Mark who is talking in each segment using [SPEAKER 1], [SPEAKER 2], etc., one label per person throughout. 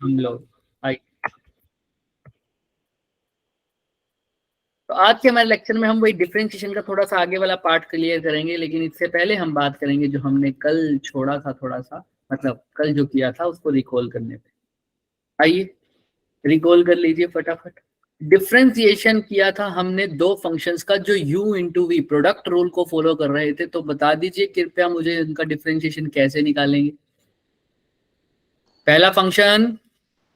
[SPEAKER 1] हम लोग। तो आज के हमारे लेक्चर में हम वही डिफरेंशिएशन का थोड़ा सा आगे वाला पार्ट क्लियर करेंगे, लेकिन इससे पहले हम बात करेंगे जो हमने कल छोड़ा था, थोड़ा सा मतलब कल जो किया था उसको रिकॉल करने पे। आइए रिकॉल कर लीजिए फटाफट। डिफरेंशिएशन किया था हमने दो फंक्शंस का जो u into v product rule को फॉलो कर रहे थे। तो बता दीजिए कृपया मुझे इनका डिफरेंशिएशन कैसे निकालेंगे। पहला function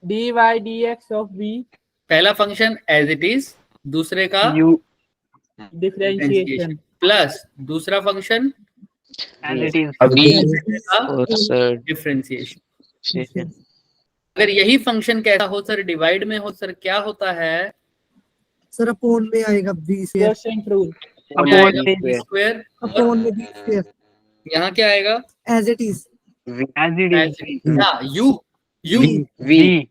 [SPEAKER 2] dy dx of v,
[SPEAKER 1] पहला फंक्शन एज इट इज, दूसरे का
[SPEAKER 3] u
[SPEAKER 2] डिफरेंशिएशन
[SPEAKER 1] प्लस दूसरा function
[SPEAKER 3] as it is
[SPEAKER 1] differentiation. अगर यही फंक्शन कैसा हो सर, डिवाइड में हो सर, क्या होता है
[SPEAKER 4] सर अपोन में आएगा v square,
[SPEAKER 2] quotient rule,
[SPEAKER 1] square,
[SPEAKER 4] upon में v स्क्वायर
[SPEAKER 1] यहाँ क्या आएगा
[SPEAKER 4] as it is,
[SPEAKER 3] as it is
[SPEAKER 1] u
[SPEAKER 3] v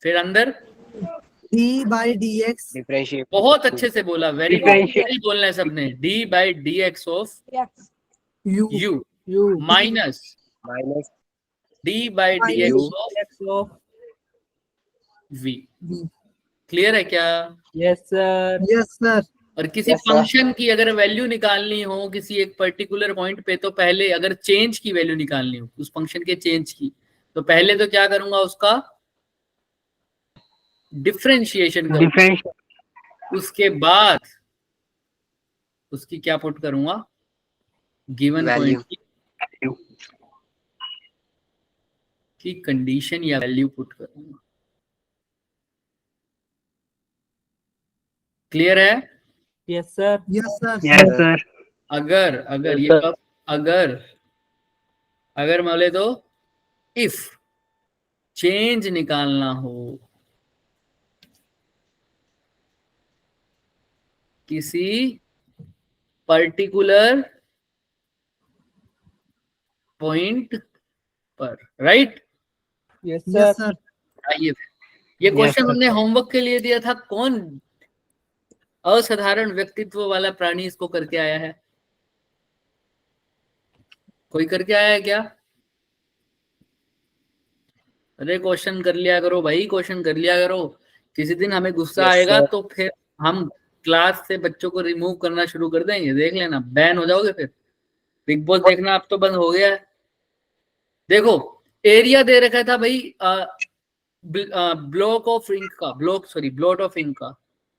[SPEAKER 1] फिर अंदर
[SPEAKER 4] d by dx
[SPEAKER 3] डिफरेंशिएट
[SPEAKER 1] बहुत अच्छे से बोला, वेरी
[SPEAKER 3] Differentiate.
[SPEAKER 1] गुड बोलना है सबने। D by d x of
[SPEAKER 4] u
[SPEAKER 1] u
[SPEAKER 2] u
[SPEAKER 1] minus
[SPEAKER 3] minus
[SPEAKER 1] d by d
[SPEAKER 4] Minus
[SPEAKER 1] x of
[SPEAKER 2] x of
[SPEAKER 1] v.
[SPEAKER 4] v।
[SPEAKER 1] Clear है क्या?
[SPEAKER 2] यस सर,
[SPEAKER 4] यस सर,
[SPEAKER 1] और किसी
[SPEAKER 3] Yes, sir.
[SPEAKER 1] फंक्शन की अगर value निकालनी हो किसी एक पर्टिकुलर पॉइंट पे, तो पहले अगर चेंज की वैल्यू निकालनी हो उस फंक्शन के चेंज की, तो पहले तो क्या करूंगा, उसका डिफरेंशिएशन करूंगा,
[SPEAKER 3] डिफरेंशिएट
[SPEAKER 1] उसके बाद उसकी क्या पुट करूंगा, गिवन
[SPEAKER 3] Value.
[SPEAKER 1] पॉइंट की कंडीशन या वैल्यू पुट करूंगा। क्लियर है?
[SPEAKER 2] Yes sir,
[SPEAKER 4] yes sir,
[SPEAKER 3] yes sir
[SPEAKER 1] अगर अगर ये कब, अगर अगर मान ले तो इफ चेंज निकालना हो किसी पर्टिकुलर पॉइंट पर, right?
[SPEAKER 2] Yes
[SPEAKER 4] yes
[SPEAKER 2] sir,
[SPEAKER 4] sir,
[SPEAKER 1] आइए ये
[SPEAKER 3] Yes,
[SPEAKER 1] क्वेश्चन
[SPEAKER 3] sir.
[SPEAKER 1] हमने होमवर्क के लिए दिया था। कौन असाधारण व्यक्तित्व वाला प्राणी इसको करके आया है? कोई करके आया है क्या? अरे क्वेश्चन कर लिया करो भाई, क्वेश्चन कर लिया करो। किसी दिन हमें गुस्सा
[SPEAKER 3] Yes,
[SPEAKER 1] आएगा
[SPEAKER 3] sir.
[SPEAKER 1] तो फिर हम क्लास से बच्चों को रिमूव करना शुरू कर देंगे, देख लेना, बैन हो जाओगे। फिर बिग बॉस देखना अब तो बंद हो गया है। देखो एरिया दे रखा था भाई, ब्लॉक ऑफ इंक का, ब्लॉट ऑफ इंक का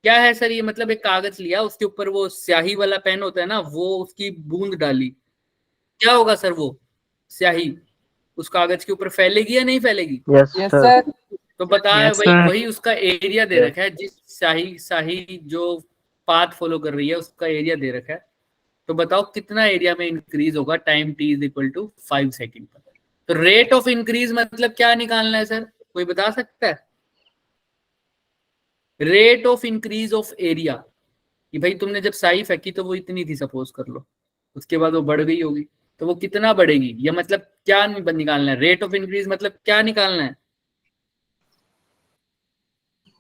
[SPEAKER 1] क्या है सर? ये मतलब एक कागज लिया, उसके ऊपर वो स्याही वाला पेन होता है ना, वो उसकी बूंद डाली, क्या होगा सर? वो स्याही उस कागज के ऊपर फैलेगी या नहीं फैलेगी?
[SPEAKER 3] यस
[SPEAKER 2] यस
[SPEAKER 3] सर
[SPEAKER 2] सर,
[SPEAKER 1] तो बताया
[SPEAKER 3] Yes,
[SPEAKER 1] वही
[SPEAKER 3] sir.
[SPEAKER 1] वही उसका एरिया दे रखा है, जिस स्याही जो पाथ फॉलो कर रही है उसका एरिया दे रखा है। तो बताओ कितना एरिया में इंक्रीज होगा time t is equal to 5 second पर। तो रेट ऑफ इंक्रीज मतलब क्या निकालना है सर, कोई बता सकता है? Rate of increase of area, कि भाई तुमने जब साई फेंकी तो वो इतनी थी सपोज कर लो, उसके बाद वो बढ़ गई होगी, तो वो कितना बढ़ेगी, या मतलब क्या निकालना है? रेट ऑफ इंक्रीज मतलब क्या निकालना है?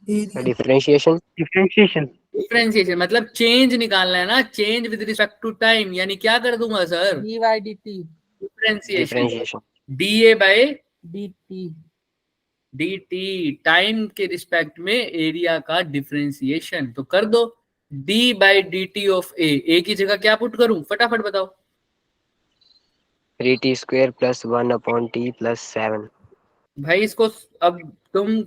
[SPEAKER 4] एरिया
[SPEAKER 3] डिफरेंशिएशन
[SPEAKER 1] डिफरेंशिएशन मतलब चेंज निकालना है ना, change with respect to time, यानी क्या कर दूंगा sir?
[SPEAKER 2] dy dt
[SPEAKER 1] differentiation
[SPEAKER 3] differentiation
[SPEAKER 1] DA by
[SPEAKER 2] dt
[SPEAKER 1] dt, time के रिस्पेक्ट में एरिया का डिफरेंशिएशन। तो कर दो d by D T of A की जगह क्या पुट करूं, फटाफट बताओ।
[SPEAKER 3] 3t square plus 1/t plus 7
[SPEAKER 1] भाई इसको अब तुम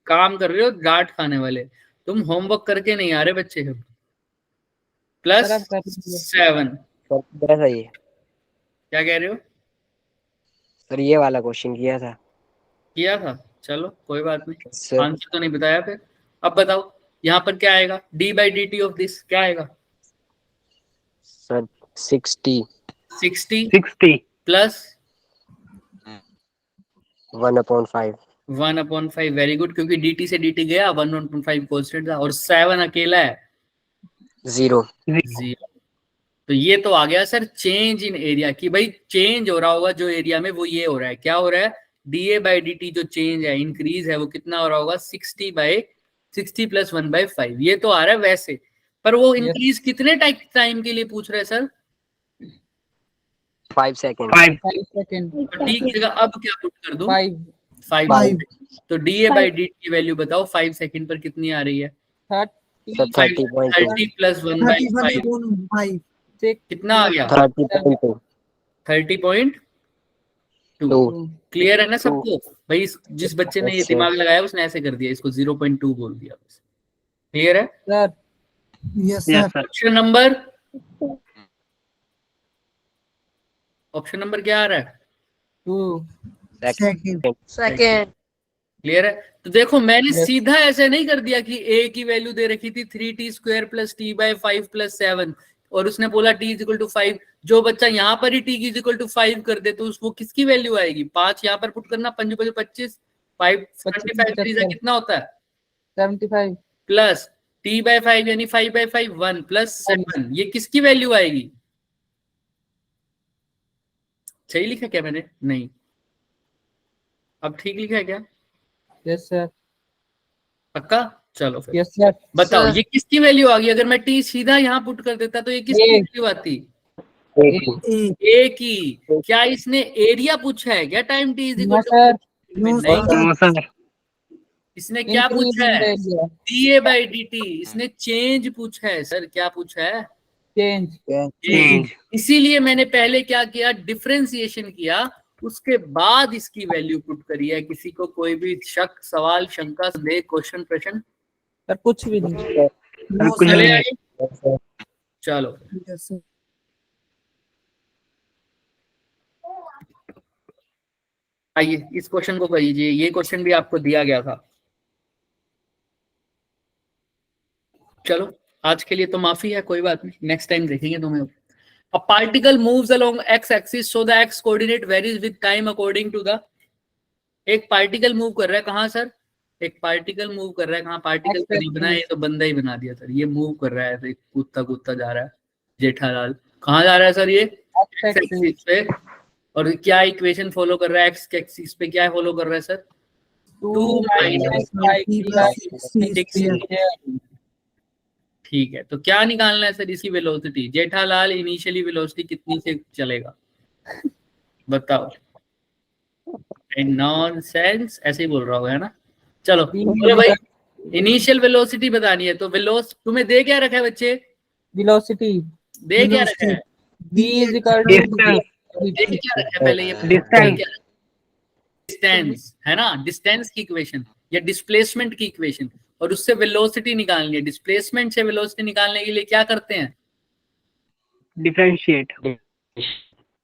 [SPEAKER 1] काम कर रहे हो डांट खाने वाले, तुम होमवर्क करके नहीं आ रहे बच्चे। प्लस
[SPEAKER 2] सर, अब कर लीजिए।
[SPEAKER 1] 7,
[SPEAKER 3] सर कैसा ये
[SPEAKER 1] क्या कह रहे हो?
[SPEAKER 3] सर ये वाला क्वेश्चन किया था
[SPEAKER 1] किया था, चलो कोई बात नहीं,
[SPEAKER 3] सर
[SPEAKER 1] आंसर तो नहीं बताया। फिर अब बताओ यहाँ पर क्या आएगा, d by D T of this क्या आएगा?
[SPEAKER 3] सर 60
[SPEAKER 1] प्लस
[SPEAKER 3] 1/5
[SPEAKER 1] 1/5, वेरी गुड, क्योंकि dt से dt गया, 1/5 कांस्टेंट था, और 7 अकेला है
[SPEAKER 3] 0
[SPEAKER 1] 0। तो ये तो आ गया सर चेंज इन एरिया, की भाई चेंज हो रहा होगा जो एरिया में, वो ये हो रहा है, क्या हो रहा है? डीए बाई डी टी जो चेंज है, इंक्रीज है, वो कितना हो रहा होगा? 60 प्लस 1/5, ये तो आ रहा है वैसे। पर वो इंक्रीज कितने टाइम के लिए पूछ रहे हैं सर?
[SPEAKER 3] 5 सेकंड
[SPEAKER 2] 5 सेकंड
[SPEAKER 1] तो ठीक जगह अब क्या पुट कर दूं?
[SPEAKER 2] 5
[SPEAKER 1] 5
[SPEAKER 4] Five.
[SPEAKER 1] तो DA by DT की वैल्यू बताओ 5 सेकंड पर कितनी आ रही है?
[SPEAKER 3] 30.2
[SPEAKER 1] 30 प्लस 1 by 5
[SPEAKER 4] 31.5.
[SPEAKER 1] कितना आ गया?
[SPEAKER 3] 30.2
[SPEAKER 1] 30.2। क्लियर है ना सबको? भाई जिस बच्चे ने ये
[SPEAKER 3] Yes,
[SPEAKER 1] दिमाग लगाया उसने ऐसे कर दिया, इसको 0.2 बोल दिया बस। क्लियर है?
[SPEAKER 2] Sir
[SPEAKER 4] Yes, sir.
[SPEAKER 1] Option number क्या आ रहा है?
[SPEAKER 2] 2
[SPEAKER 4] Second.
[SPEAKER 5] Second.
[SPEAKER 1] क्लियर है? तो देखो मैंने
[SPEAKER 2] Yes.
[SPEAKER 1] सीधा ऐसे नहीं कर दिया कि a की वैल्यू दे रखी थी 3t² plus t bye 5 plus 7 और उसने बोला t इज इक्वल टू 5। जो बच्चा यहाँ पर ही t इज इक्वल टू 5 कर दे तो उसको किसकी वैल्यू आएगी? 5 यहाँ पर पुट करना, 5 5 25, 5 75 3 कितना होता है?
[SPEAKER 2] 75
[SPEAKER 1] प्लस t बाय 5 यानी 5 बाय 5 1 प्लस 7, ये किसकी वैल्यू आएगी? सही लिखा क्या मैंने? नहीं, अब ठीक लिखा है क्या?
[SPEAKER 2] यस सर
[SPEAKER 1] पक्का? चलो फिर
[SPEAKER 2] यस सर
[SPEAKER 1] बताओ
[SPEAKER 5] Sir.
[SPEAKER 1] ये किसकी वैल्यू आ गई? अगर मैं t सीधा यहाँ पुट कर देता तो ये किसकी
[SPEAKER 2] A.
[SPEAKER 1] वैल्यू आती?
[SPEAKER 4] A.
[SPEAKER 1] a की। क्या इसने एरिया पूछा है क्या? Time t is
[SPEAKER 2] no
[SPEAKER 1] equal
[SPEAKER 2] sir
[SPEAKER 4] No,
[SPEAKER 1] नहीं,
[SPEAKER 4] sir.
[SPEAKER 1] इसने क्या पूछा है? da by dt। इसने चेंज पूछा है सर। क्या पूछा है?
[SPEAKER 2] Change
[SPEAKER 1] change. इसीलिए मैंने पहले क्या किया? डिफरेंशिएशन किया, उसके बाद इसकी वैल्यू पुट करी है। किसी को कोई भी शक, सवाल, शंका, संदेह, क्वेश्चन, प्रश्न?
[SPEAKER 2] सर कुछ भी नहीं
[SPEAKER 4] No,
[SPEAKER 1] चले
[SPEAKER 4] sir.
[SPEAKER 1] आगे, चलो
[SPEAKER 4] Yes, sir.
[SPEAKER 1] आइए इस क्वेश्चन को करिए। ये क्वेश्चन भी आपको दिया गया था। चलो आज के लिए तो माफी है, कोई बात नहीं, नेक्स्ट टाइम देखेंगे तुम्हें। A particle moves along x-axis so the x coordinate varies with time according to the। एक पार्टिकल मूव कर रहा है कहाँ सर? एक पार्टिकल मूव कर रहा है कहाँ? पार्टिकल का नहीं बनाया, ये तो बंदा ही बना दिया सर। ये मूव कर रहा है, कूदता कूदता जा रहा है। जेठालाल कहाँ जा रहा है सर? ये x एक्सिस पे। और क्या इक्वेशन फॉलो कर रहा है? x एक्सिस पे क्या फॉलो कर रहा है सर? 2 minus 5t/6। ठीक है, तो क्या निकालना है सर? इसकी वेलोसिटी। जेठालाल इनिशियली वेलोसिटी कितनी से चलेगा बताओ? नॉनसेंस, ऐसे ही बोल रहा होगा है ना। चलो बोलो भाई, इनिशियल वेलोसिटी बतानी है तो तुम्हें दे क्या रखा है बच्चे?
[SPEAKER 2] वेलोसिटी
[SPEAKER 1] दे क्या रखा है?
[SPEAKER 2] v इज इक्वल टू
[SPEAKER 1] दे क्या रखा है पहले ये डिस्टेंस है ना, डिस्टेंस की इक्वेशन या डिस्प्लेसमेंट की इक्वेशन, और उससे वेलोसिटी निकालनी है। डिस्प्लेसमेंट से वेलोसिटी निकालने के लिए क्या करते हैं?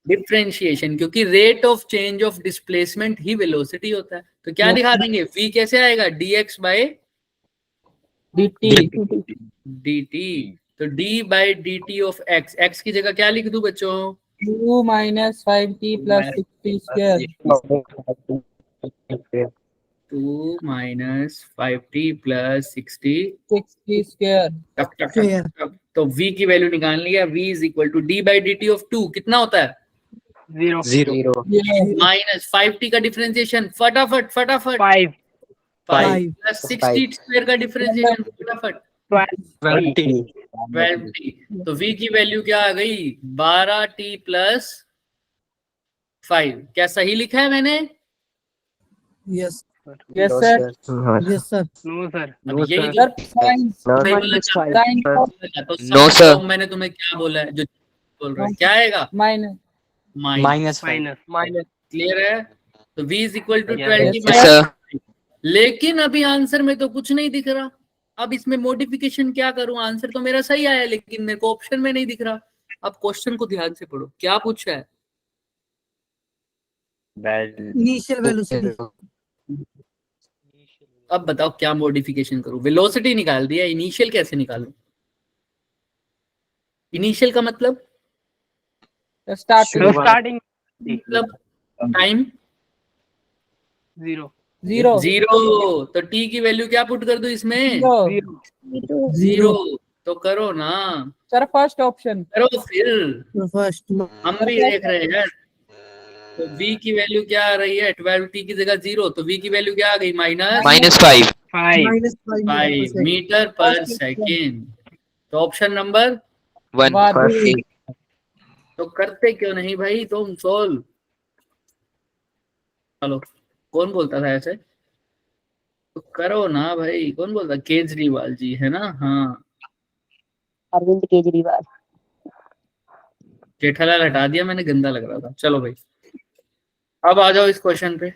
[SPEAKER 1] डिफरेंशिएशन, क्योंकि rate of change of displacement he velocity होता है। तो क्या दिखा देंगे? v कैसे आएगा? dx by
[SPEAKER 2] dt
[SPEAKER 1] dt। तो d by dt of x, x की जगह क्या लिख दूं बच्चों?
[SPEAKER 2] 2 minus 5t plus 60 square
[SPEAKER 1] 2 minus 5t plus 60
[SPEAKER 2] square
[SPEAKER 1] तो v की वैल्यू निकालनी है। v is equal to d by dt of 2 कितना होता है?
[SPEAKER 3] 0
[SPEAKER 1] माइनस 5t का डिफरेंशिएशन फटाफट
[SPEAKER 4] 5
[SPEAKER 1] प्लस 60 स्क्वायर का डिफरेंशिएशन फटाफट
[SPEAKER 3] 20
[SPEAKER 1] 12t। तो v की वैल्यू क्या आ गई? 12t plus 5। क्या सही लिखा है मैंने?
[SPEAKER 4] Yes.
[SPEAKER 2] Yes sir
[SPEAKER 4] Yes, sir.
[SPEAKER 1] अब यही
[SPEAKER 2] सर साइंस
[SPEAKER 1] नो सर, मैंने तुम्हें क्या बोला है? जो बोल रहा है क्या आएगा?
[SPEAKER 2] माइनस
[SPEAKER 3] माइनस
[SPEAKER 1] क्लियर है? तो v is equal to 20
[SPEAKER 2] Yes,
[SPEAKER 1] minus. लेकिन अभी आंसर में तो कुछ नहीं दिख रहा। अब इसमें मॉडिफिकेशन क्या करूं? आंसर तो मेरा सही आया लेकिन मेरे को ऑप्शन में नहीं दिख रहा। अब क्वेश्चन को ध्यान से पढ़ो, क्या पूछा है?
[SPEAKER 4] Initial velocity.
[SPEAKER 1] अब बताओ क्या मॉडिफिकेशन करूं? वेलोसिटी निकाल दिया, इनिशियल कैसे निकालूं? इनिशियल का मतलब
[SPEAKER 2] स्टार्टिंग
[SPEAKER 1] मतलब टाइम
[SPEAKER 2] जीरो
[SPEAKER 1] जीरो। तो t की वैल्यू क्या पुट कर दूं इसमें? जीरो। तो करो ना,
[SPEAKER 2] सर फर्स्ट ऑप्शन
[SPEAKER 1] करो फिर,
[SPEAKER 4] The first.
[SPEAKER 1] हम भी देख रहे हैं। तो v की वैल्यू क्या आ रही है? 12t की जगह 0, तो v की वैल्यू क्या आ गई?
[SPEAKER 3] -5
[SPEAKER 4] -5
[SPEAKER 1] 5 मीटर पर सेकेंड। तो ऑप्शन नंबर
[SPEAKER 3] 1
[SPEAKER 1] तो करते क्यों नहीं भाई तुम सोल्व? चलो कौन बोलता था ऐसे? तो करो ना भाई, कौन बोलता? केजरीवाल जी है ना? हाँ,
[SPEAKER 5] अरविंद केजरीवाल।
[SPEAKER 1] जेठालाल हटा दिया मैंने, गंदा लग रहा था। चलो भाई, अब आ जाओ इस क्वेश्चन पे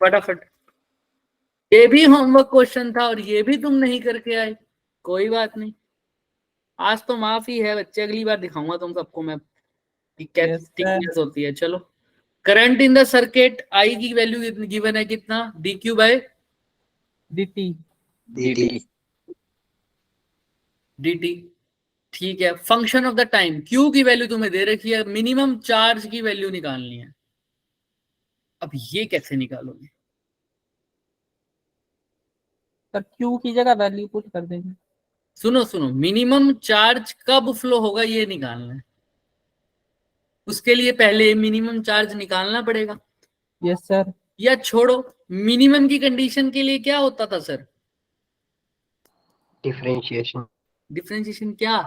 [SPEAKER 1] फटाफट। ये भी होमवर्क क्वेश्चन था और ये भी तुम नहीं करके आए, कोई बात नहीं, आज तो माफी है बच्चे, अगली बार दिखाऊंगा तुम सबको मैं कि
[SPEAKER 2] Yes,
[SPEAKER 1] कैसे
[SPEAKER 2] sir.
[SPEAKER 1] थिकनेस होती है। चलो, current in the circuit, I की वैल्यू गिवन है कितना? dq by
[SPEAKER 2] dt.
[SPEAKER 1] dt। ठीक है, function of the time, q की वैल्यू तुम्हें दे रखी है, मिनिमम चार्ज की वैल्यू निकालनी है। अब ये कैसे निकालोगे?
[SPEAKER 2] सर q की जगह वैल्यू पुट कर देंगे।
[SPEAKER 1] सुनो सुनो, मिनिमम चार्ज कब फ्लो होगा ये निकालना है, उसके लिए पहले मिनिमम चार्ज निकालना पड़ेगा।
[SPEAKER 2] Yes sir.
[SPEAKER 1] या छोड़ो, मिनिमम की कंडीशन के लिए क्या होता था सर?
[SPEAKER 3] डिफरेंशिएशन
[SPEAKER 1] डिफरेंशिएशन क्या?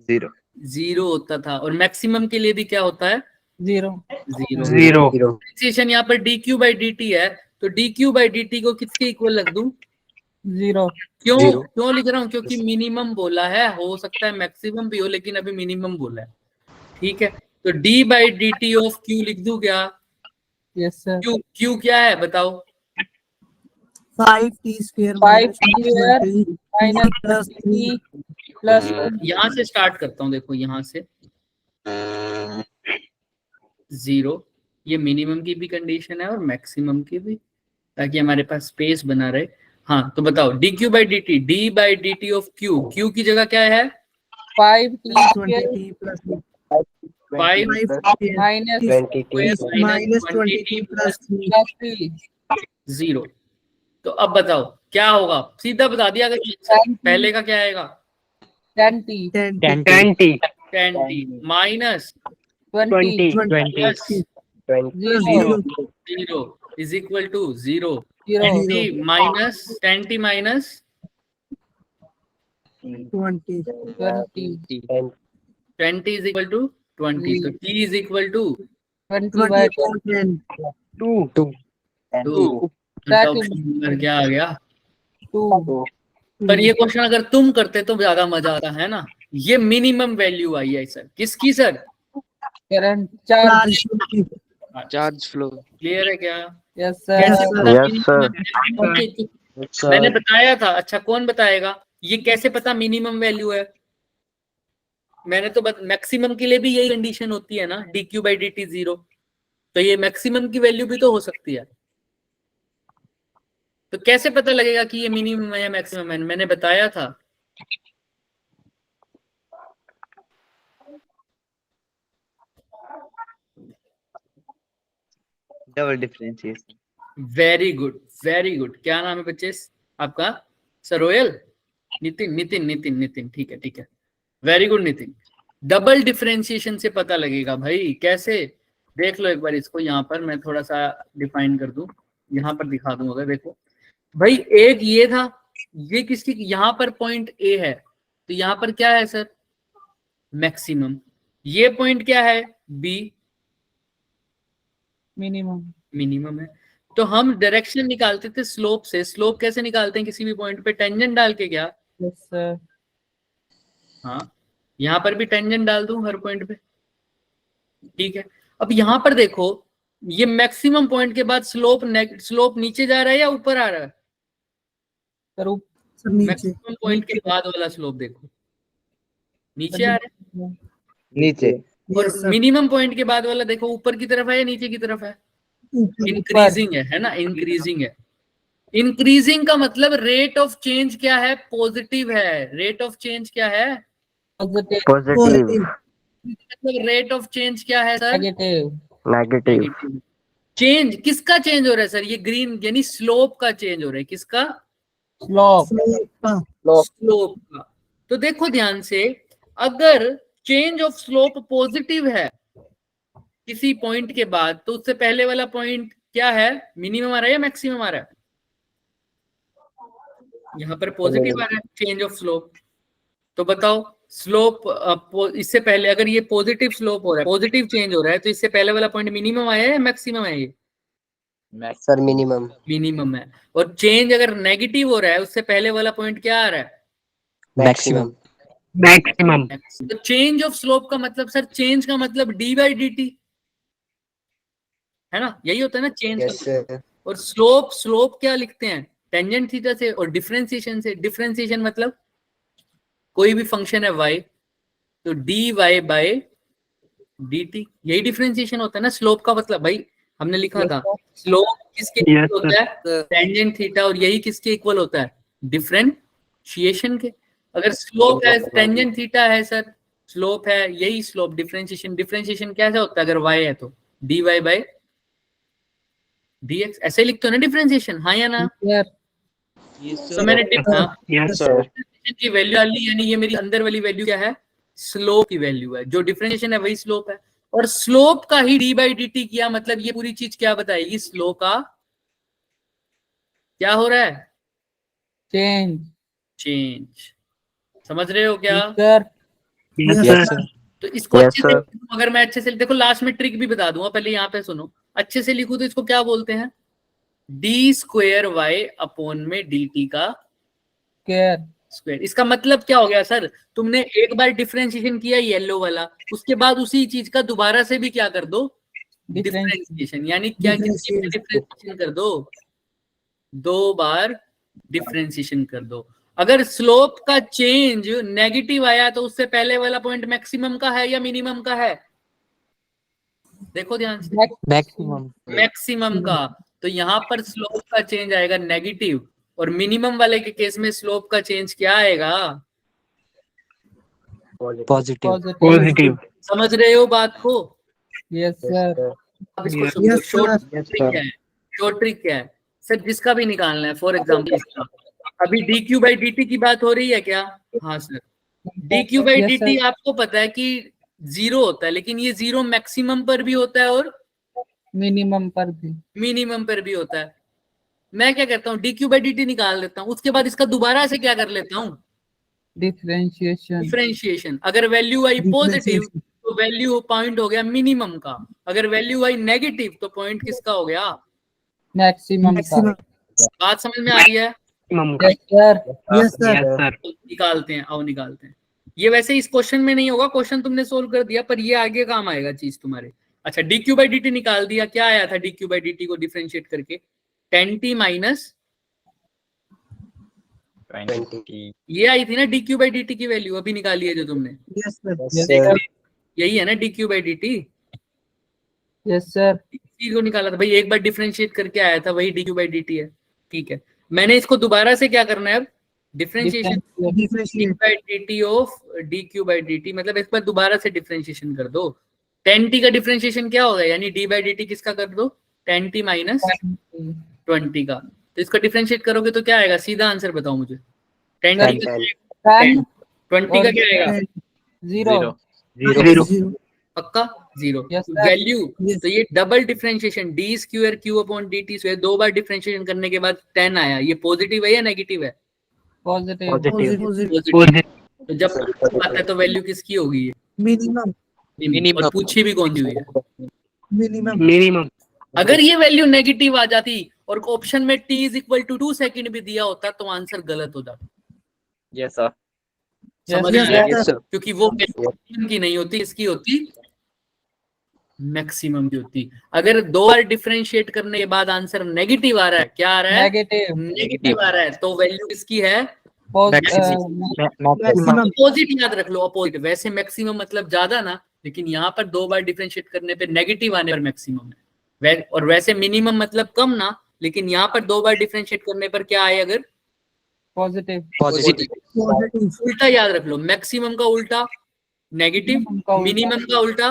[SPEAKER 3] 0
[SPEAKER 1] जीरो होता था। और मैक्सिमम के लिए भी क्या होता है?
[SPEAKER 2] 0.
[SPEAKER 1] जीरो।
[SPEAKER 3] 0
[SPEAKER 1] डिफरेंशिएशन यहाँ पर dq बाई dt है, तो dq बाई dt को किसके इक्वल रख दूं?
[SPEAKER 2] 0.
[SPEAKER 1] क्यों?
[SPEAKER 3] Zero.
[SPEAKER 1] क्यों लिख रहा हूँ? क्योंकि मिनिमम बोला है, हो सकता है मैक्सिमम भी हो, लेकिन अभी मिनिमम बोला है। ठीक है, तो d by D T of q लिख दूं क्या?
[SPEAKER 2] Yes sir.
[SPEAKER 1] q क्या है बताओ?
[SPEAKER 4] 5t square
[SPEAKER 2] 5
[SPEAKER 4] minus
[SPEAKER 2] square
[SPEAKER 4] 20
[SPEAKER 2] minus
[SPEAKER 4] plus 3
[SPEAKER 2] plus
[SPEAKER 1] यहाँ से स्टार्ट करता हूँ, देखो यहाँ से 0, ये मिनिमम की भी कंडीशन है और मैक्सिमम की भी, ताकि हमारे पास स्पेस बना रहे। हाँ, तो बताओ dq by dt, d by dt of q की जगह क्या है?
[SPEAKER 2] 5t square
[SPEAKER 4] 20t plus
[SPEAKER 1] 5
[SPEAKER 2] minus
[SPEAKER 4] minus 20t plus 3
[SPEAKER 2] plus 3
[SPEAKER 1] 0। तो अब बताओ क्या होगा? सीधा बता दिया अगर पहले का क्या आएगा?
[SPEAKER 2] 10t
[SPEAKER 4] 10t
[SPEAKER 1] 10t minus
[SPEAKER 2] 20
[SPEAKER 1] plus
[SPEAKER 2] 0
[SPEAKER 1] 0 is equal to 0।
[SPEAKER 2] 0
[SPEAKER 1] 10t minus 10t minus
[SPEAKER 4] 20
[SPEAKER 2] 20
[SPEAKER 1] 20 is equal to 20, तो t is equal to
[SPEAKER 2] 20 by
[SPEAKER 4] 10
[SPEAKER 1] 2। क्या आ गया?
[SPEAKER 2] 2
[SPEAKER 1] पर ये क्वेश्चन अगर तुम करते तो ज्यादा मजा आता है ना। ये मिनिमम वैल्यू आई है सर, किसकी sir?
[SPEAKER 2] Current charge.
[SPEAKER 3] Charge flow
[SPEAKER 1] clear है क्या?
[SPEAKER 2] यस
[SPEAKER 1] कैसे
[SPEAKER 2] सर।
[SPEAKER 1] पता
[SPEAKER 3] Yes, sir.
[SPEAKER 1] minimum है? मैंने बताया था। अच्छा, कौन बताएगा ये कैसे पता मिनिमम वैल्यू है? मैंने तो मैक्सिमम के लिए भी यही कंडीशन होती है ना, dq बाई dt 0, तो ये मैक्सिमम की वैल्यू भी तो हो सकती है। तो कैसे पता लगेगा कि ये मिनिमम है या मैक्सिमम है? मैंने बताया था।
[SPEAKER 3] Double differentiation
[SPEAKER 1] very good, very good. क्या नाम है बच्चे आपका? सरोयल? नितिन नितिन नितिन नितिन, ठीक है ठीक है, very good Nitin. Double differentiation से पता लगेगा भाई। कैसे? देख लो एक बार इसको, यहाँ पर मैं थोड़ा सा डिफाइन कर दूं, यहाँ पर दिखा दूं। अगर देखो भाई, एक ये था, ये किसकी, यहाँ पर पॉइंट ए है, तो यहाँ पर क्या है सर? मैक्सिमम। ये पॉइंट क्या है? B,
[SPEAKER 2] minimum.
[SPEAKER 1] मिनिमम है। तो हम डायरेक्शन निकालते थे स्लोप से। स्लोप कैसे निकालते हैं किसी भी पॉइंट पे? टेंजेंट डाल के। क्या?
[SPEAKER 2] Yes sir.
[SPEAKER 1] हाँ, यहाँ पर भी टेंजेंट डाल दूं हर पॉइंट पे। ठीक है, अब यहाँ पर देखो, ये मैक्सिमम पॉइंट के बाद स्लोप नीचे जा रहा है या ऊपर आ रहा है?
[SPEAKER 2] सर
[SPEAKER 4] नीचे
[SPEAKER 1] मैक्सिमम पॉइंट के बाद वाला स्लोप देखो, नीचे आ रहा है।
[SPEAKER 3] नीचे
[SPEAKER 1] और
[SPEAKER 4] Yes, sir.
[SPEAKER 1] मिनिमम पॉइंट के बाद वाला देखो, ऊपर की तरफ है या नीचे की तरफ है?
[SPEAKER 4] ऊपर
[SPEAKER 1] इंक्रीजिंग है ना? इंक्रीजिंग है। इंक्रीजिंग का मतलब रेट ऑफ चेंज क्या है? पॉजिटिव है। रेट ऑफ चेंज क्या है?
[SPEAKER 2] पॉजिटिव
[SPEAKER 4] positive
[SPEAKER 1] मतलब रेट ऑफ चेंज क्या है सर?
[SPEAKER 2] नेगेटिव
[SPEAKER 3] नेगेटिव
[SPEAKER 1] चेंज किसका चेंज हो रहा है सर? ये ग्रीन यानी स्लोप का चेंज हो रहा है। किसका?
[SPEAKER 2] स्लोप
[SPEAKER 1] स्लोप का। तो देखो ध्यान से, अगर चेंज ऑफ स्लोप पॉजिटिव है किसी पॉइंट के बाद, तो उससे पहले वाला पॉइंट क्या है? मिनिमम आ रहा है या मैक्सिमम आ रहा है? यहाँ पर पॉजिटिव आ रहा है, चेंज ऑफ स्लोप। तो बताओ, स्लोप इससे पहले अगर ये पॉजिटिव स्लोप हो रहा है, पॉजिटिव चेंज हो रहा है, तो इससे पहले वाला पॉइंट मिनिमम आया है या मैक्सिमम है? ये
[SPEAKER 3] सर मिनिमम
[SPEAKER 1] मिनिमम है। और चेंज अगर नेगेटिव हो रहा है उससे पहले वाला पॉइंट क्या आ रहा है?
[SPEAKER 3] मैक्सिमम
[SPEAKER 6] मैक्सिमम
[SPEAKER 1] तो चेंज ऑफ स्लोप का मतलब सर, चेंज का मतलब डी बाई डी टी है ना, यही होता है ना चेंज
[SPEAKER 3] यस
[SPEAKER 1] का।
[SPEAKER 3] सर
[SPEAKER 1] और स्लोप क्या लिखते हैं? टेंजेंट थीटा से और डिफरेंशिएशन से। डिफरेंशिएशन मतलब कोई भी फंक्शन है y, तो dy बाय dt, यही डिफरेंशिएशन होता है ना स्लोप का मतलब। भाई हमने लिखा था स्लोप किसके
[SPEAKER 6] Yes,
[SPEAKER 1] इक्वल होता है? Tangent theta. और यही किसके इक्वल होता है? डिफरेंशिएशन के। अगर स्लोप है टेंजेंट थीटा है सर, स्लोप है यही स्लोप। डिफरेंशिएशन कैसा होता है अगर y है तो? dy बाय dx, ऐसे लिखते हो ना डिफरेंशिएशन, हाँ या ना? तो मैंने
[SPEAKER 6] यस
[SPEAKER 3] सर
[SPEAKER 1] डिफरेंशिएशन की वैल्यू डाल ली, यानी ये मेरी अंदर वाली वैल्यू क्या है? स्लोप की वैल्यू है। जो डिफरेंशिएशन है वही स्लोप है। और स्लोप का ही डी बाई डी टी किया, मतलब ये पूरी चीज क्या बताएगी? स्लो का क्या हो रहा है? चेंज। समझ रहे हो क्या?
[SPEAKER 2] सर
[SPEAKER 6] यस
[SPEAKER 4] Yes,
[SPEAKER 6] सर
[SPEAKER 1] तो इसको
[SPEAKER 3] Yes,
[SPEAKER 1] अच्छे से
[SPEAKER 3] sir.
[SPEAKER 1] अगर मैं अच्छे से देखो, लास्ट में ट्रिक भी बता दूंगा, पहले यहाँ पे सुनो। अच्छे से लिखू तो इसको क्या बोलते हैं? डी स्क्वेयर वाई अपॉन में डी टी का स्क्वायर। इसका मतलब क्या हो गया सर? तुमने एक बार डिफरेंशिएशन किया येलो वाला, उसके बाद उसी चीज का दोबारा से भी क्या कर दो? डिफरेंशिएशन। यानी क्या, कितनी बार डिफरेंशिएशन कर दो? 2 बार डिफरेंशिएशन कर दो। अगर स्लोप का चेंज नेगेटिव आया तो उससे पहले वाला पॉइंट मैक्सिमम का है या मिनिमम का है? देखो ध्यान से,
[SPEAKER 3] मैक्सिमम
[SPEAKER 1] मैक्सिमम का। तो यहाँ पर स्लोप का चेंज आएगा नेगेटिव, और मिनिमम वाले के केस में स्लोप का चेंज क्या आएगा?
[SPEAKER 3] पॉजिटिव
[SPEAKER 6] पॉजिटिव
[SPEAKER 1] समझ रहे हो बात को?
[SPEAKER 2] यस सर
[SPEAKER 1] अब इसको
[SPEAKER 6] Yes.
[SPEAKER 1] समझो।
[SPEAKER 4] Yes,
[SPEAKER 1] short
[SPEAKER 3] sir.
[SPEAKER 1] ट्रिक क्या है? शॉर्ट ट्रिक क्या है सर? जिसका भी निकालना है, फॉर एग्जाम्पल इसका, अभी D Q by D T की बात हो रही है क्या? हाँ sir. D Q by
[SPEAKER 2] Yes,
[SPEAKER 1] D T
[SPEAKER 2] sir.
[SPEAKER 1] आपको पता है कि 0 होता है, लेकिन ये 0 मैक्सिमम पर भी होता है और
[SPEAKER 2] मिनिमम पर भी
[SPEAKER 1] मिनिमम पर भी होता है। मैं क्या करता हूँ, D Q by D T निकाल लेता हूँ, उसके बाद इसका दोबारा से क्या कर लेता हूँ?
[SPEAKER 2] Differentiation
[SPEAKER 1] differentiation. अगर वैल्यू आई पॉजिटिव तो वैल्यू पॉइंट हो गया मिनिमम का। अगर वैल्यू आई नेगेटिव तो पॉइंट किसका हो गया?
[SPEAKER 2] मैक्सिमम का
[SPEAKER 4] maximum.
[SPEAKER 1] बात समझ में आ रही है?
[SPEAKER 6] मैक्सिमम का
[SPEAKER 2] yes sir
[SPEAKER 4] Yes, sir.
[SPEAKER 6] Yes sir
[SPEAKER 1] निकालते हैं, आओ निकालते हैं। ये वैसे इस क्वेश्चन में नहीं होगा, क्वेश्चन तुमने सोल्व कर दिया, पर ये आगे काम आएगा चीज तुम्हारे। अच्छा, D Q by D T निकाल दिया, क्या आया था D Q by D T को डिफरेंशिएट करके? 10t माइनस
[SPEAKER 3] 20
[SPEAKER 1] ये आई थी ना D Q by D T की वैल्यू, अभी निकाली है जो तुमने,
[SPEAKER 4] Yes, sir.
[SPEAKER 3] Yes, sir.
[SPEAKER 1] यही है ना D Q by D T?
[SPEAKER 2] Yes sir
[SPEAKER 1] चीज को निकाला था भाई, एक बार डिफरेंशिएट करके आया था, वही D Q by D T है। ठीक है, मैंने इसको दोबारा से क्या करना है अब? Differentiation
[SPEAKER 4] Differentiate.
[SPEAKER 1] By D T of D Q by D T, मतलब इस पर दोबारा से डिफरेंशिएशन कर दो। 10t का डिफरेंशिएशन क्या होगा? यानी डी बाई डी टी किसका कर दो? 10t माइनस 20 का। तो इसका डिफरेंशिएट करोगे तो क्या आएगा? सीधा आंसर बताओ मुझे। 10t का
[SPEAKER 2] 10
[SPEAKER 1] 20 का क्या आएगा?
[SPEAKER 2] 0
[SPEAKER 6] जीरो
[SPEAKER 4] Zero.
[SPEAKER 1] पक्का 0।
[SPEAKER 2] Yes, sir.
[SPEAKER 1] Value,
[SPEAKER 4] Yes.
[SPEAKER 1] तो ये double differentiation D square Q upon D T square, 2 बार डिफरेंशिएशन करने के बाद 10 आया। ये पॉजिटिव है या नेगेटिव है?
[SPEAKER 2] Positive
[SPEAKER 6] positive
[SPEAKER 4] Positive.
[SPEAKER 1] पॉजिटिव। तो जब आता है तो वैल्यू किसकी होगी?
[SPEAKER 4] Minimum.
[SPEAKER 1] और पूछी भी कौन सी हुई है?
[SPEAKER 4] Minimum.
[SPEAKER 6] मिनिमम
[SPEAKER 1] अगर ये वैल्यू नेगेटिव आ जाती और ऑप्शन में t is equal to 2 second भी दिया होता तो आंसर गलत हो जाता।
[SPEAKER 3] Yes, sir.
[SPEAKER 1] समझ
[SPEAKER 2] Yes,
[SPEAKER 1] में आया?
[SPEAKER 3] Yes, sir.
[SPEAKER 1] क्योंकि वो मैक्सिमम की नहीं होती, इसकी होती मैक्सिमम की होती। अगर 2 बार डिफरेंशिएट करने के बाद आंसर नेगेटिव आ रहा है, क्या आ रहा है?
[SPEAKER 2] नेगेटिव
[SPEAKER 1] नेगेटिव आ रहा है, तो वैल्यू किसकी है?
[SPEAKER 4] Maximum.
[SPEAKER 1] अपोजिट याद रख लो, अपोजिट। वैसे मैक्सिमम मतलब ज्यादा ना, लेकिन यहाँ पर 2 बार डिफरेंशिएट करने पे नेगेटिव आने पर मैक्सिमम है। और वैसे मिनिमम मतलब कम ना, लेकिन यहाँ पर 2 बार डिफरेंशिएट करने पर क्या आए? अगर
[SPEAKER 2] पॉजिटिव
[SPEAKER 3] Positive.
[SPEAKER 4] Positive.
[SPEAKER 1] उल्टा याद रख लो, मैक्सिमम का उल्टा नेगेटिव, मिनिमम का उल्टा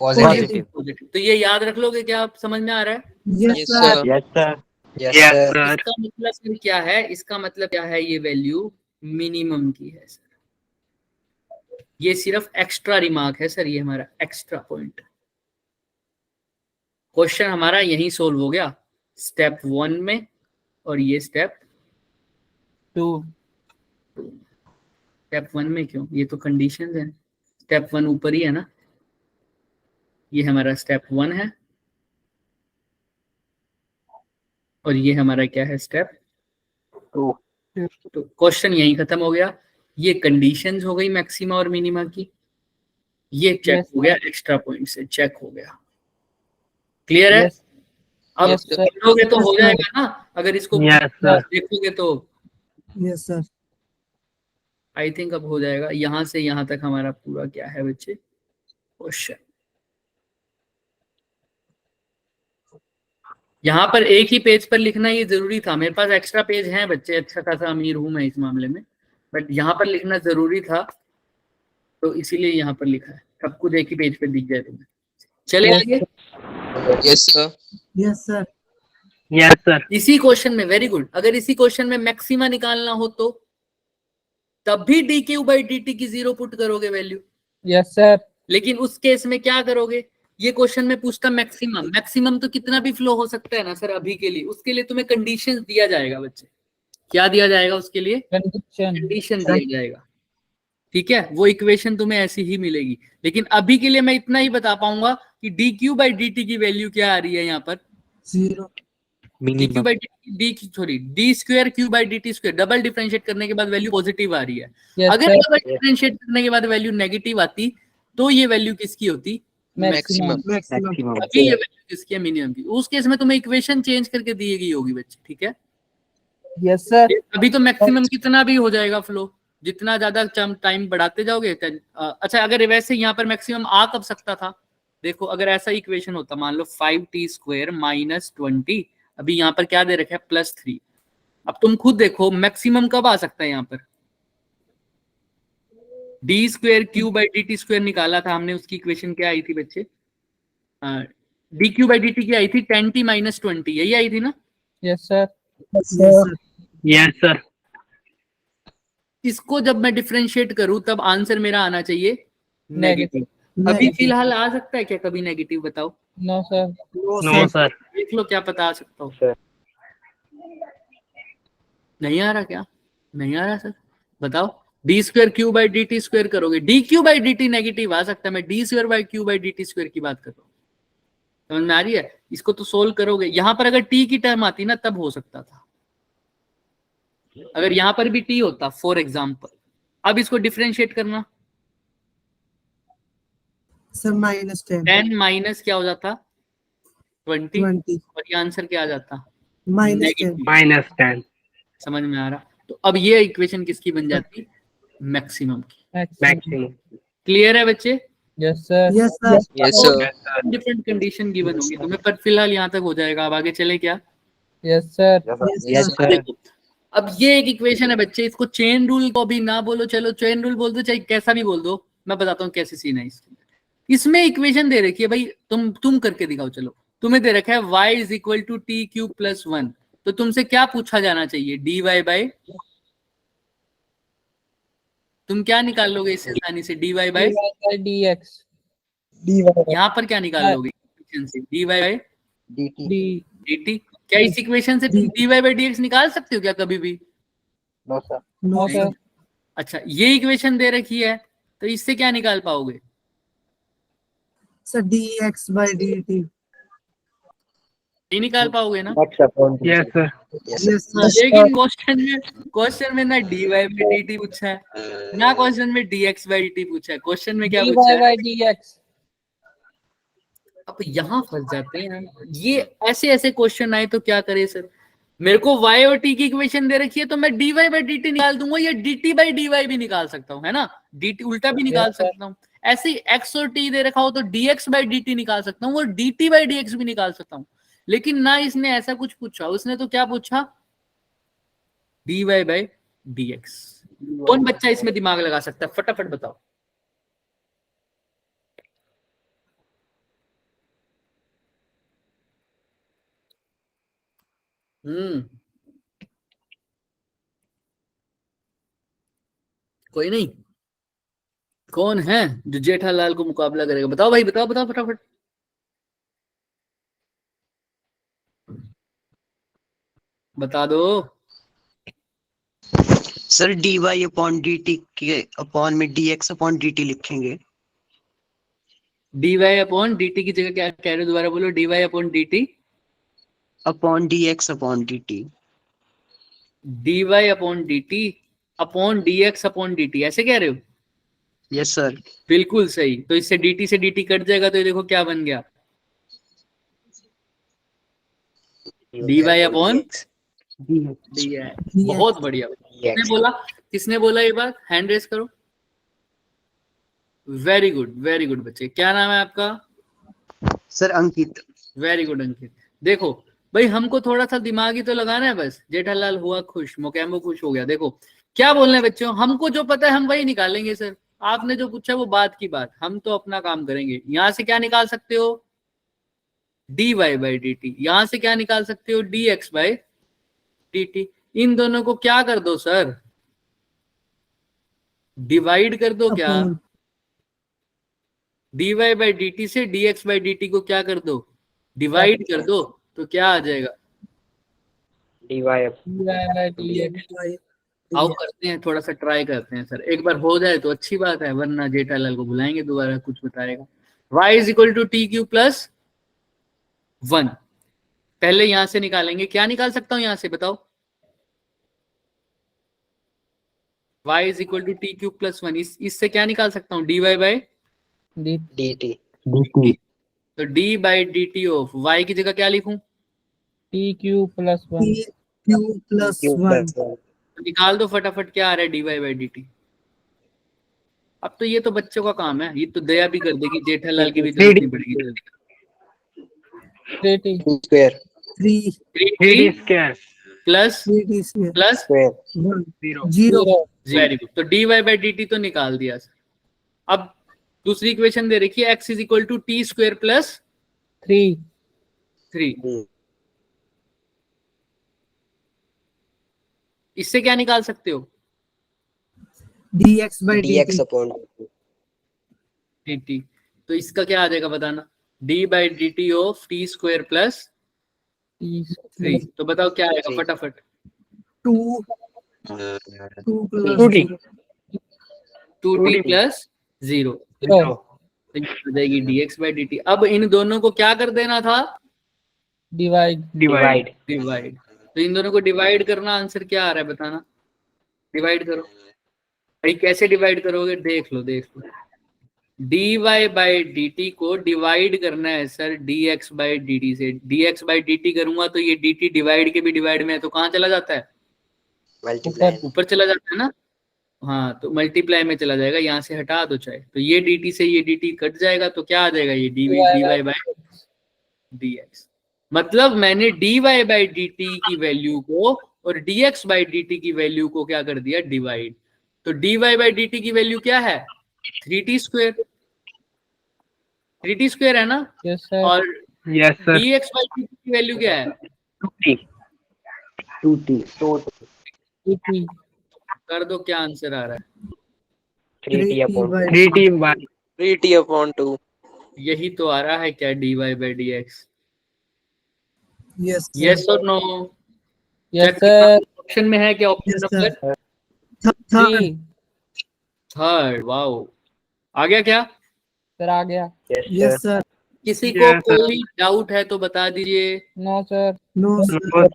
[SPEAKER 3] Positive.
[SPEAKER 1] पॉजिटिव। तो ये याद रख लोगे क्या? आप समझ में आ रहा है?
[SPEAKER 4] Yes,
[SPEAKER 3] Yes,
[SPEAKER 4] sir.
[SPEAKER 3] sir.
[SPEAKER 6] Yes sir
[SPEAKER 3] Yes,
[SPEAKER 6] yes
[SPEAKER 3] sir.
[SPEAKER 6] Sir
[SPEAKER 1] इसका मतलब सर क्या है? इसका मतलब क्या है? ये वैल्यू मिनिमम की है सर। ये सिर्फ एक्स्ट्रा रिमार्क है सर, ये हमारा एक्स्ट्रा पॉइंट। क्वेश्चन हमारा यही सोल्व हो गया स्टेप 1 में, और ये स्टेप
[SPEAKER 2] 2
[SPEAKER 1] स्टेप 1 में क्यों? ये तो कंडीशंस हैं। स्टेप 1 ऊपर ही है ना, ये हमारा स्टेप 1 है। और ये हमारा क्या है स्टेप 2। तो क्वेश्चन यहीं खत्म हो गया। ये कंडीशंस हो गई मैक्सिमा और मिनिमा की, ये चेक
[SPEAKER 2] Yes,
[SPEAKER 1] हो गया एक्स्ट्रा पॉइंट से, चेक हो गया। क्लियर है?
[SPEAKER 2] Yes.
[SPEAKER 1] अब
[SPEAKER 2] Yes, sir.
[SPEAKER 1] देखोगे तो हो
[SPEAKER 4] Yes, sir.
[SPEAKER 1] जाएगा ना, अगर इसको
[SPEAKER 6] Yes, sir.
[SPEAKER 1] देखोगे तो
[SPEAKER 4] Yes, sir.
[SPEAKER 1] आई थिंक अब हो जाएगा। यहां से यहां तक हमारा पूरा क्या है बच्चे क्वेश्चन। यहाँ पर एक ही पेज पर लिखना ये जरूरी था, मेरे पास एक्स्ट्रा पेज हैं बच्चे, अच्छा खासा अमीर हूं मैं इस मामले में, बट यहाँ पर लिखना जरूरी था तो इसीलिए यहाँ पर लिखा है, सब कुछ एक ही पेज पे दिख जाए तुम्हें। चले
[SPEAKER 2] Yes,
[SPEAKER 1] आगे।
[SPEAKER 3] Yes, sir.
[SPEAKER 4] Yes, sir.
[SPEAKER 6] Yes, sir.
[SPEAKER 1] इसी क्वेश्चन में, वेरी गुड, अगर इसी क्वेश्चन में मैक्सिमा निकालना हो तो तब भी D Q by D T की 0 पुट करोगे वैल्यू,
[SPEAKER 2] Yes, sir.
[SPEAKER 1] लेकिन उस केस में क्या करोगे, ये क्वेश्चन में पूछता मैक्सिमम, मैक्सिमम तो कितना भी फ्लो हो सकता है ना सर अभी के लिए, उसके लिए तुम्हें कंडीशंस दिया जाएगा बच्चे। क्या दिया जाएगा उसके लिए?
[SPEAKER 2] Condition.
[SPEAKER 1] कंडीशन दिया जाएगा, ठीक है। वो इक्वेशन तुम्हें ऐसी ही मिलेगी, लेकिन अभी के लिए मैं इतना ही बता पाऊंगा कि D Q by D T की वैल्यू क्या आ रही है यहाँ पर,
[SPEAKER 4] 0.
[SPEAKER 1] D Q by D square Q by D T square, double differentiate करने के बाद वैल्यू पॉजिटिव आ रही है।
[SPEAKER 2] Yes,
[SPEAKER 1] अगर
[SPEAKER 2] sir.
[SPEAKER 1] डबल डिफरेंशिएट करने के बाद वैल्यू नेगेटिव आती तो ये वैल्यू किसकी होती?
[SPEAKER 2] Maximum.
[SPEAKER 4] Maximum.
[SPEAKER 1] अभी ये वैल्यू किसकी है? मिनिमम की। उस केस में तुम्हें इक्वेशन चेंज करके दी गई होगी बच्चे, ठीक है।
[SPEAKER 2] Yes, sir.
[SPEAKER 1] अभी तो मैक्सिमम कितना भी हो जाएगा फ्लो, जितना ज्यादा टाइम बढ़ाते जाओगे। अच्छा, अगर वैसे यहाँ पर मैक्सिमम आ कब सकता था, देखो अगर ऐसा इक्वेशन होता, मान लो 5t स्क्वायर माइनस 20, अभी यहाँ पर क्या दे रखा है +3। अब तुम खुद देखो मैक्सिमम कब आ सकता है यहाँ पर। D square Q by D T square निकाला था हमने, उसकी इक्वेशन क्या आई थी बच्चे? D Q by D T की आई थी 10t माइनस 20, यही आई थी ना।
[SPEAKER 2] Yes, sir.
[SPEAKER 4] Yes, sir.
[SPEAKER 6] Yes, sir.
[SPEAKER 1] इसको जब मैं डिफरेंशिएट करूं तब आंसर मेरा आना चाहिए नेगेटिव। अभी
[SPEAKER 4] Negative.
[SPEAKER 1] फिलहाल आ सकता है क्या कभी नेगेटिव, बताओ?
[SPEAKER 2] No, sir.
[SPEAKER 4] No,
[SPEAKER 6] No,
[SPEAKER 4] sir.
[SPEAKER 6] sir.
[SPEAKER 1] देख लो क्या पता आ सकता हो।
[SPEAKER 3] Sir.
[SPEAKER 1] नहीं आ रहा क्या? नहीं आ रहा सर, बताओ। D square Q by D T square करोगे, D Q by D T negative आ सकता है, मैं D square by Q by D T square की बात कर रहा हूँ, समझ में आ रही है? इसको तो सोल्व करोगे, यहाँ पर अगर टी की टर्म आती ना तब हो सकता था, अगर यहाँ पर भी टी होता फॉर एग्जाम्पल। अब इसको डिफरेंशिएट करना,
[SPEAKER 4] Sir, -10.
[SPEAKER 1] 10 माइनस क्या हो जाता 20,
[SPEAKER 4] 20.
[SPEAKER 1] और ये आंसर क्या आ जाता
[SPEAKER 4] -10.
[SPEAKER 1] नेगेटिव।
[SPEAKER 6] -10.
[SPEAKER 1] समझ में आ रहा? तो अब ये इक्वेशन किसकी बन जाती? मैक्सिमम की।
[SPEAKER 2] Maximum.
[SPEAKER 6] Maximum.
[SPEAKER 1] क्लियर है बच्चे?
[SPEAKER 2] Yes, sir.
[SPEAKER 4] Yes, sir.
[SPEAKER 3] Yes, sir.
[SPEAKER 6] Yes, sir.
[SPEAKER 1] Different condition given होगी तुम्हें, पर फिलहाल यहाँ तक हो जाएगा। अब आगे चले क्या?
[SPEAKER 2] Yes, sir.
[SPEAKER 3] Yes, sir.
[SPEAKER 1] देखो, अब ये एक इक्वेशन है बच्चे, इसको चेन रूल को भी ना बोलो, चलो चेन रूल बोल दो, चाहे कैसा भी बोल दो, मैं बताता हूँ कैसे सीन है इसकी। इसमें इक्वेशन दे रखी है भाई, तुम करके दिखाओ। चलो, तुम्हें दे रखा है y is equal to t cube plus 1, तो तुमसे क्या पूछा जाना चाहिए? dy बाय, तुम क्या निकाल लोगे इससे आसानी से? dy by,
[SPEAKER 2] By dx.
[SPEAKER 1] यहाँ पर क्या निकाल लोगे इक्वेशन से? dy by
[SPEAKER 3] DT.
[SPEAKER 2] D.
[SPEAKER 1] dt। क्या इस इक्वेशन से तुम dy बाय dx निकाल सकते हो क्या कभी भी?
[SPEAKER 3] No, sir.
[SPEAKER 4] No,
[SPEAKER 2] Okay.
[SPEAKER 4] sir.
[SPEAKER 1] अच्छा, ये इक्वेशन दे रखी है तो इससे क्या निकाल पाओगे?
[SPEAKER 4] Sir, dx by dt.
[SPEAKER 1] नहीं निकाल पाओगे ना।
[SPEAKER 3] What's upon
[SPEAKER 6] Yes, sir.
[SPEAKER 3] Yes, sir.
[SPEAKER 4] Yes, sir.
[SPEAKER 1] लेकिन क्वेश्चन में ना dy बाय dt पूछा है, ना क्वेश्चन में dx बाय dt पूछा है। क्वेश्चन में क्या
[SPEAKER 2] dy
[SPEAKER 1] पूछा है?
[SPEAKER 2] by dx.
[SPEAKER 1] अब यहाँ फंस जाते हैं ये, ऐसे ऐसे क्वेश्चन आए तो क्या करे सर? मेरे को y और t की इक्वेशन दे रखी है तो मैं dy बाय dt निकाल दूंगा, या dt बाय dy भी निकाल सकता हूँ, है ना। dt उल्टा भी निकाल
[SPEAKER 2] Yes, sir.
[SPEAKER 1] सकता हूँ। ऐसे ही x और t दे रखा हो तो dx बाय dt निकाल सकता हूँ और dt बाय dx भी निकाल सकता हूँ। लेकिन ना इसने ऐसा कुछ पूछा, उसने तो क्या पूछा? dy by dx। कौन बच्चा इसमें दिमाग लगा सकता है? फटाफट बताओ। कोई नहीं। कौन है जो जेठालाल को मुकाबला करेगा? बताओ भाई, बताओ बताओ फटाफट। बता दो।
[SPEAKER 7] सर dy अपॉन dt के अपॉन में dx अपॉन dt लिखेंगे।
[SPEAKER 1] dy अपॉन dt की जगह क्या कह रहे हो? दोबारा बोलो। dy upon dt
[SPEAKER 7] upon dx upon dt।
[SPEAKER 1] dy upon dt upon dx upon dt, ऐसे कह रहे हो?
[SPEAKER 7] Yes sir.
[SPEAKER 1] बिल्कुल सही। तो इससे dt से dt कट जाएगा, तो ये देखो क्या बन गया, dy अपॉन dx। बहुत बढ़िया। किसने बोला, किसने बोला ये बात? हैंड रेस करो। वेरी गुड बच्चे। क्या नाम है आपका?
[SPEAKER 7] सर अंकित।
[SPEAKER 1] वेरी गुड अंकित। देखो भाई, हमको थोड़ा सा दिमाग ही तो लगाना है बस। जेठालाल हुआ खुश, मोकेम्बो खुश हो गया। देखो क्या बोलना है बच्चों, हमको जो पता है हम वही निकालेंगे सर। आपने जो पूछा वो बात की बात, हम तो अपना काम करेंगे। यहां से क्या निकाल सकते हो? dy by dt। यहां से क्या निकाल सकते हो? dx by dt। इन दोनों को क्या कर दो सर? डिवाइड कर दो। क्या?
[SPEAKER 4] अपॉन
[SPEAKER 1] dy बाई dt से dx बाई dt को क्या कर दो? डिवाइड कर दो। तो क्या आ जाएगा? आओ करते हैं, थोड़ा सा ट्राई करते हैं सर। एक बार हो जाए तो अच्छी बात है, वरना जेठालाल को बुलाएंगे दोबारा, कुछ बताएगा। y is equal to t cube plus 1। पहले यहां से निकालेंगे। क्या निकाल सकता हूं यहां से, बताओ? y is equal to t cube plus 1। इससे क्या निकाल सकता हूँ? dy बाई
[SPEAKER 3] dt
[SPEAKER 1] तो d by D T of y की जगह क्या लिखूं?
[SPEAKER 2] TQ plus 1.
[SPEAKER 4] q plus 1
[SPEAKER 1] तो निकाल दो फटाफट, क्या आ रहा है dy बाई डी टी। अब तो ये तो बच्चों का काम है, ये तो दया भी कर देगी, जेठालाल की भी जरूरत नहीं पड़ेगी।
[SPEAKER 2] 3T.
[SPEAKER 3] square
[SPEAKER 4] 3
[SPEAKER 6] 3D square
[SPEAKER 1] plus
[SPEAKER 4] 3t square
[SPEAKER 1] plus
[SPEAKER 3] square
[SPEAKER 4] 1
[SPEAKER 6] 0
[SPEAKER 4] 0
[SPEAKER 1] very good. तो dy बाई डी टी तो निकाल दिया सर। अब दूसरी इक्वेशन दे रखी है, x is equal to t square plus
[SPEAKER 2] 3.
[SPEAKER 1] 3। इससे क्या निकाल सकते हो?
[SPEAKER 4] dx by
[SPEAKER 3] dx
[SPEAKER 4] dt
[SPEAKER 3] upon
[SPEAKER 1] dt। तो इसका क्या आ जाएगा बताना? d by D T of T square plus
[SPEAKER 2] T
[SPEAKER 1] 3। तो बताओ क्या आएगा
[SPEAKER 3] 3।
[SPEAKER 1] फटाफट?
[SPEAKER 4] 2 plus
[SPEAKER 6] 2t
[SPEAKER 4] 0
[SPEAKER 1] 2t प्लस 0
[SPEAKER 2] 0.
[SPEAKER 1] तो ये हो जाएगी dx बाई डी टी। अब इन दोनों को क्या कर देना था?
[SPEAKER 2] Divide.
[SPEAKER 6] divide
[SPEAKER 1] divide. तो इन दोनों को डिवाइड करना, आंसर क्या आ रहा है बताना? डिवाइड करो भाई। कैसे डिवाइड करोगे? देख लो देख लो। dy बाई डी टी को डिवाइड करना है sir dx by D T से। dx बाई डी टी करूंगा तो ये dt डिवाइड के भी डिवाइड में है, तो कहाँ चला जाता है?
[SPEAKER 3] multiply
[SPEAKER 1] ऊपर चला जाता है ना। हाँ, तो मल्टीप्लाई में चला जाएगा, यहाँ से हटा दो चाहे। तो ये dt से ये dt कट जाएगा, तो क्या आ जाएगा? ये dy बाई dx। मतलब मैंने dy बाई dt की वैल्यू को और dx बाई dt की वैल्यू को क्या कर दिया? डिवाइड। तो dy बाई dt की वैल्यू क्या है? 3t square. 3t स्क्वायर है ना।
[SPEAKER 2] Yes, sir.
[SPEAKER 1] और
[SPEAKER 6] yes sir
[SPEAKER 1] dx by dt की वैल्यू क्या है?
[SPEAKER 6] 2t
[SPEAKER 3] 2t
[SPEAKER 2] 2T.
[SPEAKER 1] कर दो, क्या आंसर आ रहा है?
[SPEAKER 3] 3t upon
[SPEAKER 6] 3t by
[SPEAKER 3] 3t upon 2
[SPEAKER 1] यही तो आ रहा है क्या? dy बाई dx।
[SPEAKER 4] yes sir.
[SPEAKER 1] यस और नो?
[SPEAKER 2] Yes, sir.
[SPEAKER 1] ऑप्शन में है क्या? ऑप्शन
[SPEAKER 4] Yes,
[SPEAKER 1] नंबर
[SPEAKER 4] sir. Third
[SPEAKER 2] 3.
[SPEAKER 1] थर्ड। वाओ, आ गया क्या?
[SPEAKER 2] Sir, आ गया.
[SPEAKER 4] yes sir.
[SPEAKER 1] किसी को
[SPEAKER 6] Yes, sir.
[SPEAKER 1] कोई डाउट है तो बता दीजिए।
[SPEAKER 2] No, sir.
[SPEAKER 4] no sir.
[SPEAKER 6] no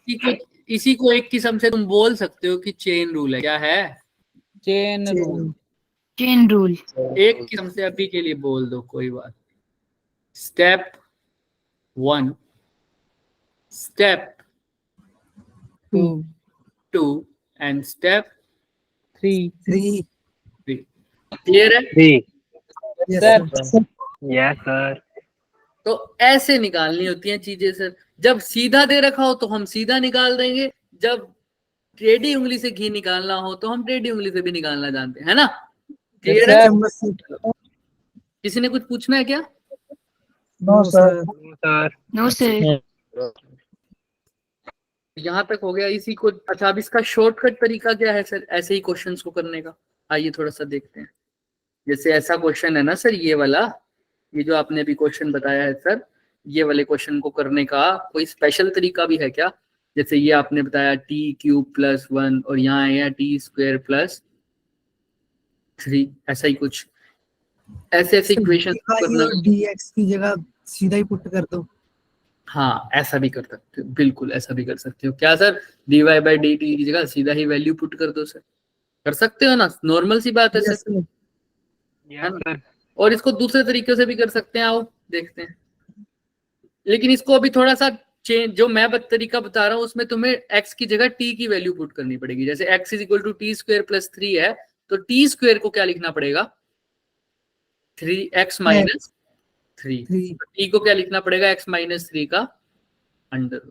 [SPEAKER 6] sir
[SPEAKER 1] इसी को एक किस्म से तुम बोल सकते हो कि चेन रूल है। क्या है?
[SPEAKER 2] Chain rule.
[SPEAKER 5] Chain rule.
[SPEAKER 1] एक किस्म से अभी के लिए बोल दो, कोई बात। Step 1, step
[SPEAKER 2] 2.
[SPEAKER 1] 2 and step
[SPEAKER 2] 3.
[SPEAKER 4] 3
[SPEAKER 1] 3। Clear है?
[SPEAKER 6] 3
[SPEAKER 4] yes
[SPEAKER 2] Sir.
[SPEAKER 4] sir.
[SPEAKER 6] yes sir
[SPEAKER 1] तो ऐसे निकालनी होती हैं चीजें सर। जब सीधा दे रखा हो तो हम सीधा निकाल देंगे, जब टेढ़ी उंगली से घी निकालना हो तो हम टेढ़ी उंगली से भी निकालना जानते हैं ना। क्लियर है?
[SPEAKER 2] sir.
[SPEAKER 4] चम्मच से
[SPEAKER 1] किसी ने कुछ पूछना है क्या?
[SPEAKER 4] no sir.
[SPEAKER 6] no sir
[SPEAKER 5] no sir.
[SPEAKER 1] यहाँ तक हो गया। इसी को, अच्छा अब इसका शॉर्टकट तरीका क्या है सर ऐसे ही क्वेश्चंस को करने का? आइए थोड़ा सा देखते हैं। जैसे ऐसा क्वेश्चन है ना सर, ये वाला, ये जो आपने अभी क्वेश्चन बताया है सर, ये वाले क्वेश्चन को करने का कोई स्पेशल तरीका भी है क्या? जैसे ये आपने बताया टी क्यूब प्लस 1 और यहाँ आया टी स्क्वायर प्लस 3, ऐसा ही कुछ, ऐसे ऐसे इक्वेशन करना।
[SPEAKER 4] dx की जगह सीधा ही पुट कर दो।
[SPEAKER 1] हाँ ऐसा भी कर सकते हो, बिल्कुल ऐसा भी कर सकते हो। क्या सर, dy बाई dt की जगह सीधा ही वैल्यू पुट कर दो सर, कर सकते हो ना, नॉर्मल सी बात है
[SPEAKER 4] Yes,
[SPEAKER 1] सर,
[SPEAKER 4] sir.
[SPEAKER 1] है
[SPEAKER 6] Yes,
[SPEAKER 1] ना।
[SPEAKER 6] sir.
[SPEAKER 1] और इसको दूसरे तरीके से भी कर सकते हैं, आओ देखते हैं। लेकिन इसको अभी थोड़ा सा चेंज, जो मैं तरीका बता रहा हूँ उसमें तुम्हें x की जगह t की वैल्यू पुट करनी पड़ेगी। जैसे x is equal to t square plus 3 है, तो टी स्क्वायर को क्या लिखना पड़ेगा, 3x माइनस 3।
[SPEAKER 4] Three.
[SPEAKER 1] टी को क्या लिखना पड़ेगा, x माइनस 3 का अंडर।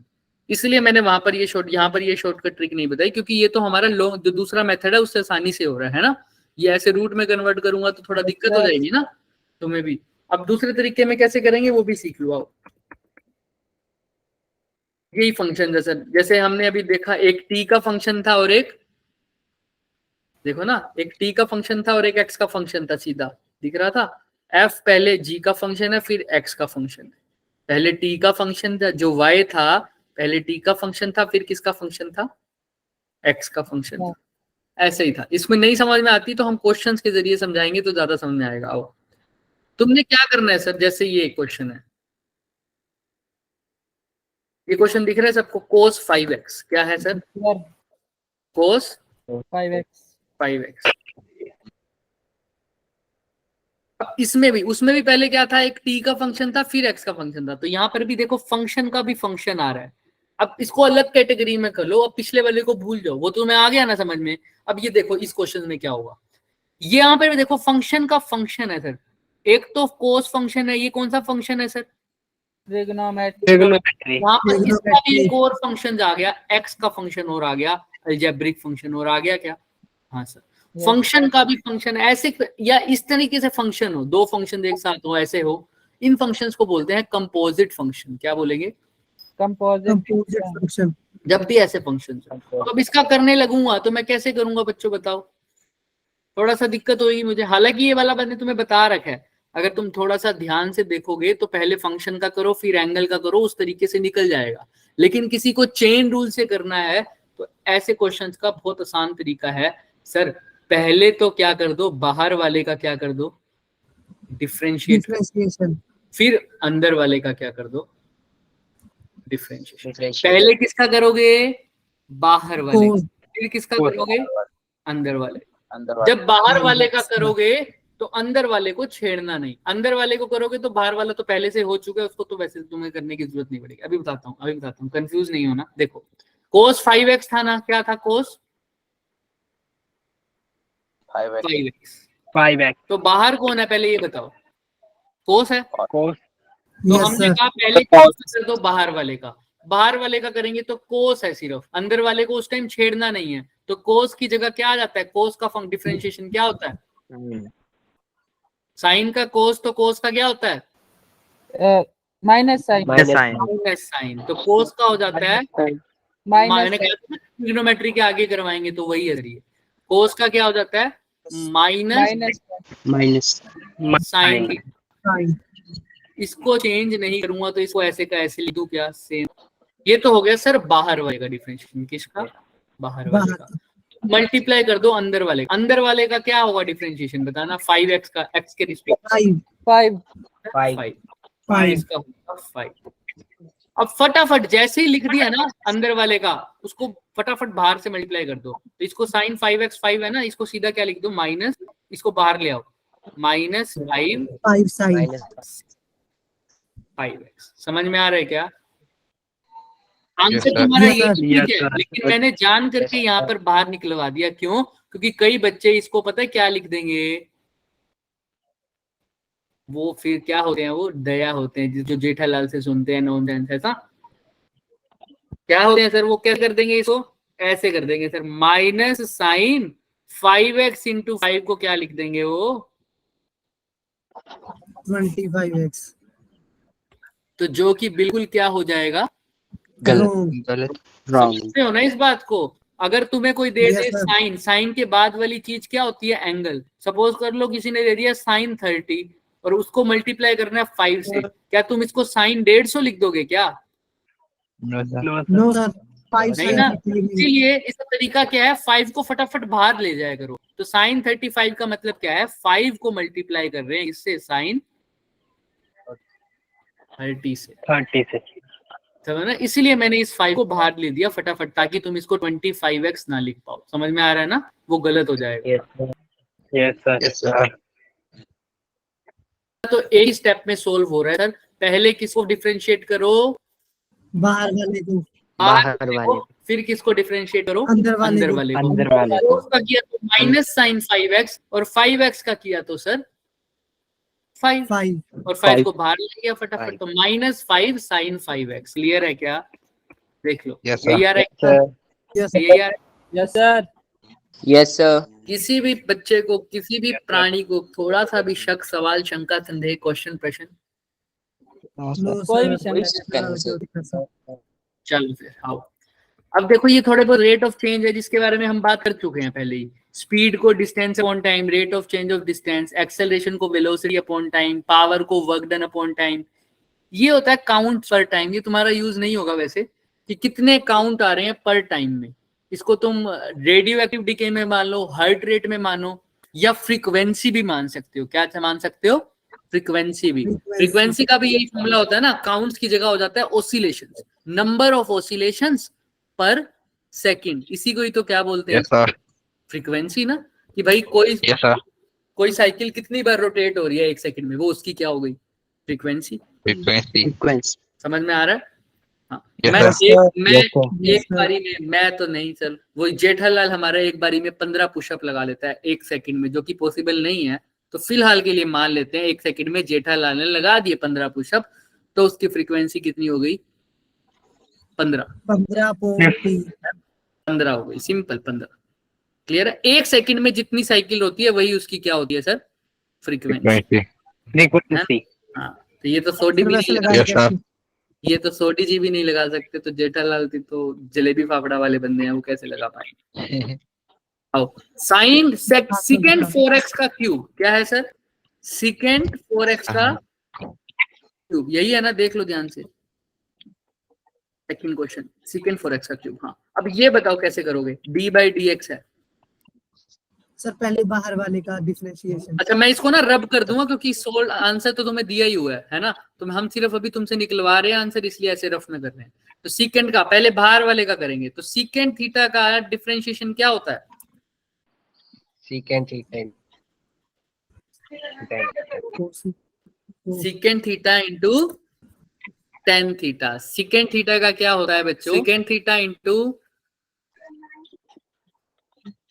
[SPEAKER 1] इसलिए मैंने वहां पर ये यहाँ पर ये शॉर्टकट ट्रिक नहीं बताई, क्योंकि ये तो हमारा लॉन्ग जो दूसरा मेथड है उससे आसानी से हो रहा है ना। ये ऐसे रूट में कन्वर्ट करूंगा तो थोड़ा दिक्कत हो जाएगी ना तुम्हें भी। अब दूसरे तरीके में कैसे करेंगे वो भी सीख लो आओ। यही फंक्शन जैसे हमने अभी देखा, एक t का फंक्शन था और एक, देखो ना, एक t का फंक्शन था और एक x का फंक्शन था, सीधा दिख रहा था। f पहले g का फंक्शन है फिर x का फंक्शन है, पहले t का फंक्शन था जो y था, पहले t का फंक्शन था फिर किसका फंक्शन था, x का फंक्शन था। ऐसे ही था। इसमें नहीं समझ में आती तो हम क्वेश्चंस के जरिए समझाएंगे तो ज्यादा समझ में आएगा। आओ तुमने क्या करना है सर, जैसे ये क्वेश्चन है, ये क्वेश्चन दिख रहा है सबको, cos 5x क्या है सर, cos 5x। अब इसमें भी उसमें भी पहले क्या था, एक t का फंक्शन था फिर x का फंक्शन था, तो यहाँ पर भी देखो फंक्शन का भी फंक्शन आ रहा है। अब इसको अलग कैटेगरी में कर लो, अब पिछले वाले को भूल जाओ, वो तुम्हें आ गया ना समझ में। अब ये देखो इस क्वेश्चन में क्या होगा, ये यहाँ पर भी देखो फंक्शन का फंक्शन है सर, एक तो कोस फंक्शन है, ये कौन सा फंक्शन है सर,
[SPEAKER 6] Trigonometry.
[SPEAKER 1] यहाँ पर इसका भी
[SPEAKER 4] Trigonometry.
[SPEAKER 1] एक और फंक्शन आ गया, x का फंक्शन और आ गया, अलजेब्रिक फंक्शन और आ गया क्या, हाँ सर। फंक्शन का भी फंक्शन ऐसे या इस तरीके से फंक्शन हो, दो फंक्शन एक साथ हो, ऐसे हो, इन फंक्शंस को बोलते हैं कंपोजिट फंक्शन। क्या बोलेंगे,
[SPEAKER 4] Composite function.
[SPEAKER 1] जब भी ऐसे फंक्शन। तो अब इसका करने लगूंगा तो मैं कैसे करूंगा बच्चों बताओ, थोड़ा सा दिक्कत होगी मुझे। हालांकि ये वाला मैंने तुम्हें बता रखा है, अगर तुम थोड़ा सा ध्यान से देखोगे तो पहले फंक्शन का करो फिर एंगल का करो, उस तरीके से निकल जाएगा। लेकिन किसी को चेन रूल से करना है तो ऐसे क्वेश्चंस का बहुत आसान तरीका है सर, पहले तो क्या कर दो, बाहर वाले का क्या कर दो, डिफरेंशिएट,
[SPEAKER 4] Differentiation.
[SPEAKER 1] फिर अंदर वाले का क्या कर दो, डिफरेंशिएशन।
[SPEAKER 3] Differentiate.
[SPEAKER 1] पहले किसका करोगे, बाहर वाले,
[SPEAKER 4] Cos.
[SPEAKER 1] फिर किसका करोगे, अंदर वाले।
[SPEAKER 3] अंदर
[SPEAKER 1] जब बाहर
[SPEAKER 4] हाँ,
[SPEAKER 1] वाले का
[SPEAKER 4] yes,
[SPEAKER 1] करोगे तो अंदर वाले को छेड़ना नहीं, अंदर वाले को करोगे तो बाहर वाला तो पहले से हो चुका है, उसको तो वैसे तुम्हें करने की जरूरत नहीं पड़ेगी। अभी बताता हूँ कंफ्यूज नहीं होना। देखो cos 5x था ना, क्या था cos 5x,
[SPEAKER 6] 5x.
[SPEAKER 1] तो बाहर कौन है पहले ये बताओ, cos है,
[SPEAKER 6] Cos.
[SPEAKER 1] तो
[SPEAKER 4] Yes,
[SPEAKER 1] हमने
[SPEAKER 4] sir.
[SPEAKER 1] कहा पहले cos कर दो बाहर वाले का, बाहर वाले का करेंगे तो cos है सिर्फ, अंदर वाले को उस टाइम छेड़ना नहीं है, तो cos की जगह क्या आ जाता है, cos का डिफरेंशिएशन क्या होता है, साइन का cos, तो cos का क्या होता है,
[SPEAKER 2] माइनस साइन
[SPEAKER 1] माइनस साइन, तो cos का हो जाता है, मैंने कहा था ट्रिग्नोमेट्री के आगे करवाएंगे तो वही है, cos का क्या हो जाता है, माइनस
[SPEAKER 7] माइनस
[SPEAKER 1] साइन।
[SPEAKER 4] Sine.
[SPEAKER 1] इसको चेंज नहीं करूंगा तो इसको ऐसे का ऐसे लिख दूं क्या, सेम। ये तो हो गया सर बाहर वाले का डिफरेंशिएशन, किसका, बाहर वाले का। मल्टीप्लाई कर दो अंदर वाले, अंदर वाले का क्या होगा डिफरेंशिएशन बताना, 5x का x के रिस्पेक्ट
[SPEAKER 4] 5.
[SPEAKER 1] 5,
[SPEAKER 4] 5.
[SPEAKER 1] इसका होगा 5। अब फटाफट जैसे ही लिख दिया ना अंदर वाले का, उसको फटाफट बाहर से मल्टीप्लाई कर दो, तो इसको साइन 5x 5 है ना, इसको सीधा क्या लिख दो, माइनस, इसको बाहर ले आओ, माइनस 5
[SPEAKER 4] 5 sine.
[SPEAKER 1] 5x। समझ में आ रहा है क्या, आंसर
[SPEAKER 6] sir.
[SPEAKER 1] तुम्हारा
[SPEAKER 4] Yes,
[SPEAKER 1] ये
[SPEAKER 4] sir.
[SPEAKER 1] ठीक
[SPEAKER 6] Yes,
[SPEAKER 1] है,
[SPEAKER 6] sir.
[SPEAKER 1] लेकिन मैंने जान करके यहाँ पर बाहर निकलवा दिया, क्यों, क्योंकि कई बच्चे इसको पता है क्या लिख देंगे, वो फिर क्या होते हैं, वो दया होते हैं जो जेठालाल से सुनते हैं नॉन सेंस, ऐसा क्या होते हैं सर, वो क्या कर देंगे, इसको ऐसे कर देंगे sir, minus sign 5x into 5 को क्या लिख देंगे वो,
[SPEAKER 4] 25x.
[SPEAKER 1] तो जो कि बिल्कुल क्या हो जाएगा,
[SPEAKER 4] Wrong.
[SPEAKER 7] गलत
[SPEAKER 1] समझते हो ना इस बात को। अगर तुम्हें कोई दे
[SPEAKER 4] Yes,
[SPEAKER 1] दे
[SPEAKER 4] sir.
[SPEAKER 1] साइन, साइन के बाद वाली चीज क्या होती है, एंगल। सपोज कर लो किसी ने दे दिया साइन 30 और उसको मल्टीप्लाई करना है 5 से, क्या तुम इसको साइन 150 लिख दोगे क्या,
[SPEAKER 6] No, sir.
[SPEAKER 4] No, sir. 5
[SPEAKER 1] नहीं
[SPEAKER 4] sine
[SPEAKER 1] ना।
[SPEAKER 4] 30.
[SPEAKER 1] इसीलिए इसका तरीका क्या है, 5 को फटाफट बाहर ले जाया करो, तो साइन 35 का मतलब क्या है, 5 को मल्टीप्लाई कर रहे हैं इससे, साइन 30 से।
[SPEAKER 6] 30 से.
[SPEAKER 1] समझ ना, इसीलिए मैंने इस 5 को बाहर ले दिया फटाफट, ताकि तुम इसको 25x ना लिख पाओ। समझ में आ रहा है ना, वो गलत हो जाएगा।
[SPEAKER 3] Yes, sir.
[SPEAKER 6] Yes, sir.
[SPEAKER 3] Yes, sir.
[SPEAKER 1] तो एक ही स्टेप में सोल्व हो रहा है सर। पहले किसको डिफरेंशिएट करो,
[SPEAKER 4] बाहर वाले को,
[SPEAKER 3] बाहर
[SPEAKER 1] वाले
[SPEAKER 3] वाले
[SPEAKER 1] को, फिर किसको डिफरेंशिएट करो,
[SPEAKER 4] अंदर वाले
[SPEAKER 1] अंदर
[SPEAKER 4] को।
[SPEAKER 1] वाले को।
[SPEAKER 3] अंदर वाले को।
[SPEAKER 1] उसका किया तो माइनस साइन 5x, और 5x का किया तो सर 5,
[SPEAKER 4] 5
[SPEAKER 1] और 5
[SPEAKER 3] 5
[SPEAKER 1] को बाहर ले गया फटाफट,
[SPEAKER 3] 5
[SPEAKER 1] तो -5 sin 5x। क्लियर है क्या? देख लो,
[SPEAKER 6] Yes,
[SPEAKER 1] यही
[SPEAKER 6] sir.
[SPEAKER 1] आ रहा
[SPEAKER 3] Yes,
[SPEAKER 1] है,
[SPEAKER 3] sir.
[SPEAKER 4] यस
[SPEAKER 1] यही आ रहा है।
[SPEAKER 2] Yes, sir.
[SPEAKER 3] Yes, sir.
[SPEAKER 1] किसी भी बच्चे को, किसी भी प्राणी को थोड़ा सा भी शक, सवाल, शंका, संदेह, क्वेश्चन, प्रश्न?
[SPEAKER 4] नो
[SPEAKER 2] कोई भी
[SPEAKER 4] सर,
[SPEAKER 2] शंका
[SPEAKER 3] नहीं,
[SPEAKER 1] चलो फिर आओ। अब देखो, ये थोड़े बहुत रेट ऑफ चेंज है जिसके बारे में हम बात कर चुके हैं पहले ही। स्पीड को distance upon time, rate of change of distance, acceleration को वेलोसिटी अपॉन टाइम, पावर को वर्क डन अपॉन टाइम। ये होता है काउंट पर टाइम। ये तुम्हारा यूज नहीं होगा वैसे, कि कितने काउंट आ रहे हैं पर टाइम में। इसको तुम रेडियो एक्टिव डिके में मान लो, हार्ट रेट में मानो, या फ्रीक्वेंसी भी मान सकते हो। क्या मान सकते हो? फ्रीक्वेंसी भी। फ्रीक्वेंसी का भी यही फॉर्मूला होता है ना, काउंट्स की जगह हो जाता है ऑसिलेशंस, नंबर ऑफ ऑसिलेशंस पर सेकंड। इसी को ही तो क्या बोलते हैं?
[SPEAKER 6] Yes, sir.
[SPEAKER 1] फ्रीक्वेंसी ना, कि भाई कोई
[SPEAKER 6] Yes, sir.
[SPEAKER 1] कोई साइकिल कितनी बार रोटेट हो रही है 1 सेकंड में, वो उसकी क्या हो गई? फ्रीक्वेंसी।
[SPEAKER 6] Frequency.
[SPEAKER 7] Sequence.
[SPEAKER 1] समझ में आ रहा है? हाँ।
[SPEAKER 6] Yes,
[SPEAKER 1] मैं
[SPEAKER 6] sir.
[SPEAKER 1] एक बारी में, मैं तो नहीं सर, वो जेठालाल हमारा एक बारी में 15 पुशअप लगा लेता है 1 सेकंड में, जो कि पॉसिबल नहीं है। तो फिलहाल के लिए मान लेते हैं 1 सेकंड में जेठालाल ने लगा दिए 15 पुशअप, तो उसकी फ्रीक्वेंसी कितनी हो गई? 15 हो गई, सिंपल 15। क्लियर है? 1 सेकंड में जितनी साइकिल होती है वही उसकी क्या होती है सर? फ्रीक्वेंसी।
[SPEAKER 6] Frequency. Frequency.
[SPEAKER 1] हाँ, तो ये तो 100 भी नहीं लगा,
[SPEAKER 6] Yes, sir.
[SPEAKER 1] ये तो 100 जी भी नहीं लगा सकते, तो जेठालाल की तो जलेबी फाफड़ा वाले बंदे हैं, वो कैसे लगा पाएंगे? आओ, साइन सेकेंड 4x का क्यूब क्या है सर? सेकेंड 4x का क्यूब, यही है ना? देख लो ध्यान से, सेकंड क्वेश्चन, सेकेंड 4x का क्यूब। हाँ, अब ये बताओ कैसे करोगे? d/dx है।
[SPEAKER 4] सर पहले बाहर वाले का डिफरेंशिएशन।
[SPEAKER 1] अच्छा, मैं इसको ना रब कर दूंगा, क्योंकि सोल्व आंसर तो तुम्हें दिया ही हुआ है ना? तो हम सिर्फ अभी तुमसे निकलवा रहे हैं आंसर, इसलिए ऐसे रफ में कर रहे हैं। तो सीकेंड का पहले बाहर वाले का करेंगे, तो सीकेंड थीटा का डिफरेंशिएशन क्या होता है?
[SPEAKER 3] Secant theta.
[SPEAKER 1] Secant theta into tan theta. Secant theta का क्या होता है बच्चों? Secant theta into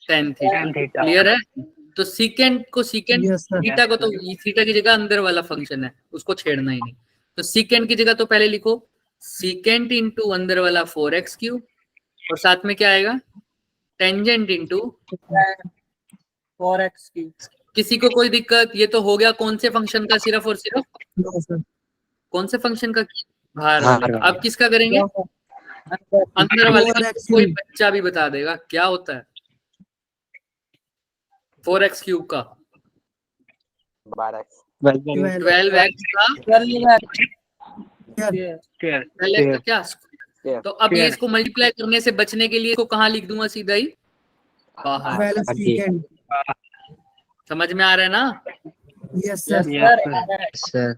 [SPEAKER 1] tan theta. Clear है? तो सीकेंड को, सीकेंड
[SPEAKER 4] Yes, sir.
[SPEAKER 1] थीटा को तो थीटा की जगह अंदर वाला फंक्शन है, उसको छेड़ना ही नहीं। तो सीकेंड की जगह तो पहले लिखो सीकेंड इंटू अंदर वाला 4x क्यूब, और साथ में क्या आएगा? टेंजेंट इंटू
[SPEAKER 2] 4x की।
[SPEAKER 1] किसी को कोई दिक्कत? ये तो हो गया कौन से फंक्शन का? सिर्फ और सिर्फ
[SPEAKER 4] नो सर,
[SPEAKER 1] कौन से फंक्शन का? बाहर
[SPEAKER 3] बाहर
[SPEAKER 1] वाले का।
[SPEAKER 3] वाले।
[SPEAKER 1] अब किसका करेंगे? अंदर वाले का। कोई बच्चा भी बता देगा क्या होता है 4x क्यूब का?
[SPEAKER 3] 12x.
[SPEAKER 1] 12x का 12x का क्या?
[SPEAKER 3] Yeah.
[SPEAKER 1] तो अब ये इसको मल्टीप्लाई करने से बचने के लिए इसको कहाँ लिख दूंगा? सीधा ही बाहर।
[SPEAKER 4] 12 सेकंड।
[SPEAKER 1] समझ में आ रहा है ना?
[SPEAKER 4] Yes sir,
[SPEAKER 3] Sir.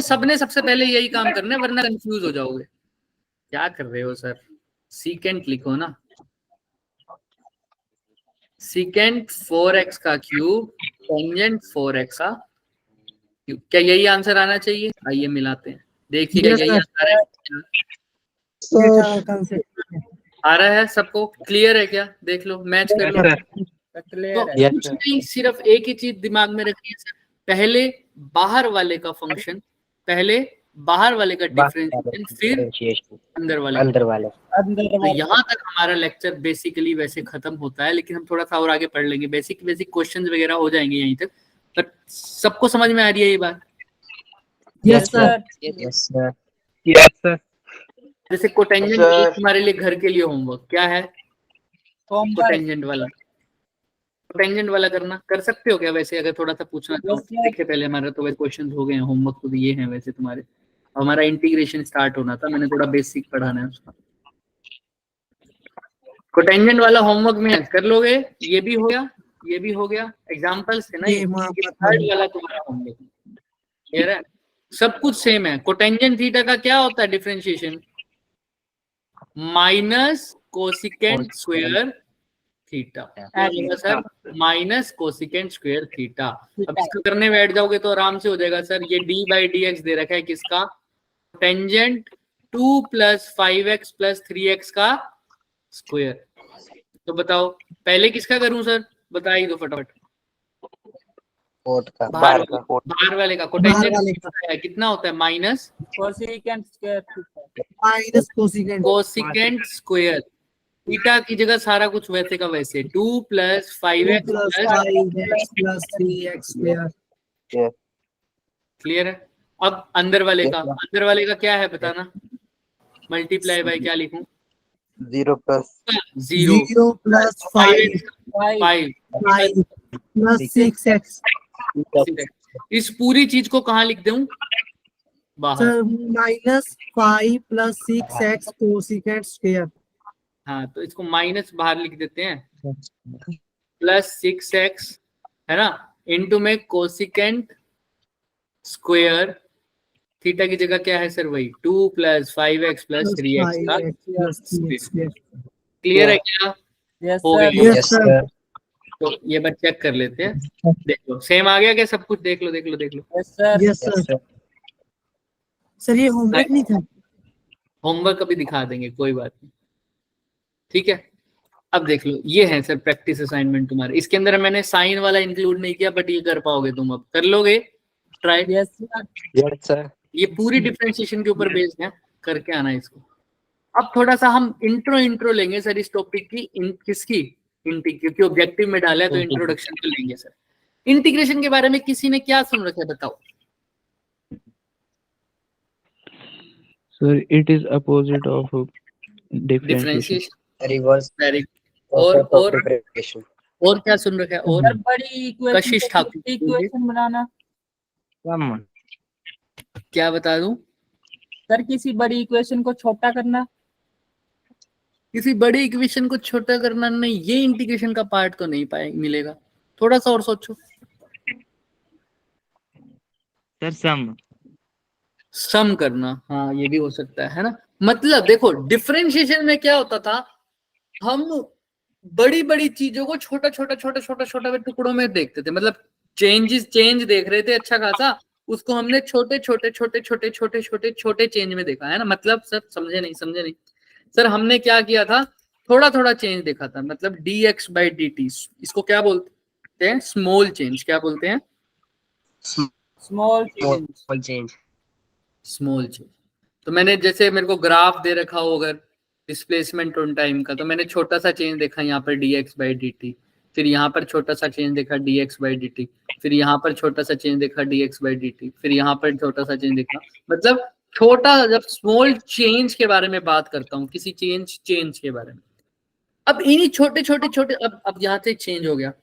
[SPEAKER 1] सबने सबसे पहले यही काम करना है, वरना कंफ्यूज हो जाओगे। क्या कर रहे हो सर? सीकेंट लिखो ना, सीकेंट 4x का क्यूब टेंजेंट 4x का क्यूब। क्या यही आंसर आना चाहिए? आइए मिलाते हैं, देखिए
[SPEAKER 4] Yes,
[SPEAKER 1] यही
[SPEAKER 4] sir.
[SPEAKER 1] आंसर है। आ रहा है सबको? क्लियर है क्या? देख लो, मैच कर लो। तो
[SPEAKER 3] Yes,
[SPEAKER 1] कुछ
[SPEAKER 3] sir.
[SPEAKER 1] नहीं, सिर्फ एक ही चीज दिमाग में रखनी है सर, पहले बाहर वाले का फंक्शन, पहले बाहर वाले का डिफरेंशिएशन, फिर
[SPEAKER 3] Differentiation.
[SPEAKER 1] अंदर वाले।
[SPEAKER 3] अंदर वाले.
[SPEAKER 1] तो यहाँ तक हमारा लेक्चर बेसिकली वैसे खत्म होता है, लेकिन हम थोड़ा सा और आगे पढ़ लेंगे, बेसिक क्वेश्चंस वगैरह हो जाएंगे यहीं तक। पर सबको समझ में आ रही है ये बात?
[SPEAKER 4] Yes sir,
[SPEAKER 3] Yes, sir.
[SPEAKER 6] Yes, sir.
[SPEAKER 1] जैसे कोटेंजेंट
[SPEAKER 3] Sir.
[SPEAKER 1] हमारे लिए घर के लिए होमवर्क क्या है? कोटेंजेंट वाला करना कर सकते हो क्या? वैसे अगर थोड़ा सा पूछना तो देखिए, पहले हमारा तो वैसे क्वेश्चन हो गए हैं, होमवर्क तो ये हैं वैसे तुम्हारे। हमारा इंटीग्रेशन स्टार्ट होना था, मैंने थोड़ा बेसिक पढ़ाना है उसका। कोटेंजेंट वाला होमवर्क में कर लोगे? ये भी हो गया, ये भी हो गया, एग्जांपल्स है ना ये थर्ड वाला तुम्हारा होमवर्क। क्लियर है? सब कुछ सेम है। कोटेंजेंट थीटा का क्या होता है differentiation? Minus cosecant square theta, क्या होगा sir? Minus cosecant square theta. अब इसको करने बैठ जाओगे तो आराम से हो जाएगा सर। ये d बाई डी एक्स दे रखा है किसका? Tangent 2 plus 5x plus 3x का स्क्वायर। तो बताओ पहले किसका करूं सर? बता ही दो फटाफट।
[SPEAKER 3] कोट का
[SPEAKER 1] बाहर
[SPEAKER 6] बाहर का
[SPEAKER 1] बाहर वाले का।
[SPEAKER 4] बाहर वाले
[SPEAKER 1] कोटेंजेंट कितना होता है? Minus
[SPEAKER 2] cosecant square theta.
[SPEAKER 4] Minus cosecant
[SPEAKER 1] cosecant square. Theta की जगह सारा कुछ वैसे का वैसे 2 plus 5x
[SPEAKER 4] plus
[SPEAKER 1] plus
[SPEAKER 4] 5x plus 3x square.
[SPEAKER 1] Clear है? अब अंदर वाले का क्या है बताना? मल्टीप्लाई बाय क्या लिखूं?
[SPEAKER 3] 0 प्लस
[SPEAKER 1] 0
[SPEAKER 4] 0 प्लस 5
[SPEAKER 1] 5
[SPEAKER 4] 5 प्लस 6x।
[SPEAKER 1] इस पूरी चीज को कहाँ लिख दूं? बाहर।
[SPEAKER 4] Sir minus 5 plus 6x cosecant square.
[SPEAKER 1] हाँ तो इसको माइनस बाहर लिख देते हैं, प्लस 6x है ना, इनटू में कोसिकेंट स्क्वायर थीटा की जगह क्या है सर? वही 2 प्लस 5x प्लस 3x का।
[SPEAKER 4] 5x plus 3x square.
[SPEAKER 1] Clear है क्या?
[SPEAKER 2] Yes,
[SPEAKER 1] हो
[SPEAKER 2] sir.
[SPEAKER 1] गया।
[SPEAKER 4] Yes sir.
[SPEAKER 1] तो ये बात चेक कर लेते हैं। देख लो सेम आ गया क्या सब कुछ? देख लो देख लो देख लो।
[SPEAKER 2] Yes, sir.
[SPEAKER 4] Yes sir. Sir ये होमवर्क नहीं था?
[SPEAKER 1] होमवर्क अभी दिखा देंगे, कोई बात नहीं, ठीक है। अब देख लो, ये है सर प्रैक्टिस असाइनमेंट तुम्हारे। इसके अंदर मैंने साइन वाला इंक्लूड नहीं किया, बट ये कर पाओगे तुम। अब कर लोगे try?
[SPEAKER 2] Yes, sir.
[SPEAKER 3] Yes sir
[SPEAKER 1] ये पूरी डिफरेंशिएशन के ऊपर बेस्ड है, करके आना इसको। अब थोड़ा सा हम इंट्रो लेंगे सर इस टॉपिक की। किसकी? क्योंकि ऑब्जेक्टिव में डाला है तो इंट्रोडक्शन तो लेंगे सर। इंटीग्रेशन के बारे में किसी ने क्या सुन रखा है बताओ?
[SPEAKER 8] Sir, it is opposite of differentiation.
[SPEAKER 1] Differentiation.
[SPEAKER 3] Reverse
[SPEAKER 1] very और
[SPEAKER 3] प्रिपरेशन।
[SPEAKER 1] और क्या सुन रखा है? और
[SPEAKER 2] सर बड़ी
[SPEAKER 1] कशिश ठाकुर।
[SPEAKER 2] इक्वेशन बनाना।
[SPEAKER 1] क्या बता दूं?
[SPEAKER 2] सर किसी बड़ी इक्वेशन को छोटा करना।
[SPEAKER 1] किसी बड़ी इक्वेशन को छोटा करना नहीं, ये इंटीग्रेशन का पार्ट तो नहीं पाए मिलेगा। थोड़ा सा और सोचो।
[SPEAKER 8] Sir,
[SPEAKER 1] सम करना, हाँ ये भी हो सकता है ना। मतलब देखो डिफरेंशिएशन में क्या होता था, हम बड़ी बड़ी चीजों को छोटा छोटा टुकड़ों में देखते थे। मतलब चेंज देख रहे थे अच्छा खासा, उसको हमने छोटे चेंज में देखा है ना। मतलब सर समझे नहीं सर, हमने क्या किया था, थोड़ा चेंज देखा था। मतलब dx बाई dt, इसको क्या बोलते हैं? Small change. क्या बोलते हैं?
[SPEAKER 2] Small change.
[SPEAKER 1] Small change. तो मैंने जैसे मेरे को ग्राफ दे रखा हो अगर डिस्प्लेसमेंट ऑन टाइम का, तो मैंने छोटा सा चेंज देखा यहाँ पर dx बाई dt, फिर यहाँ पर छोटा सा चेंज देखा dx बाई dt, फिर यहाँ पर छोटा सा चेंज देखा dx बाई dt, फिर यहाँ पर छोटा सा चेंज देखा। मतलब छोटा, जब स्मॉल चेंज के बारे में बात करता हूँ, किसी चेंज के बारे में। अब इन्हीं छोटे अब यहाँ से चेंज हो गया।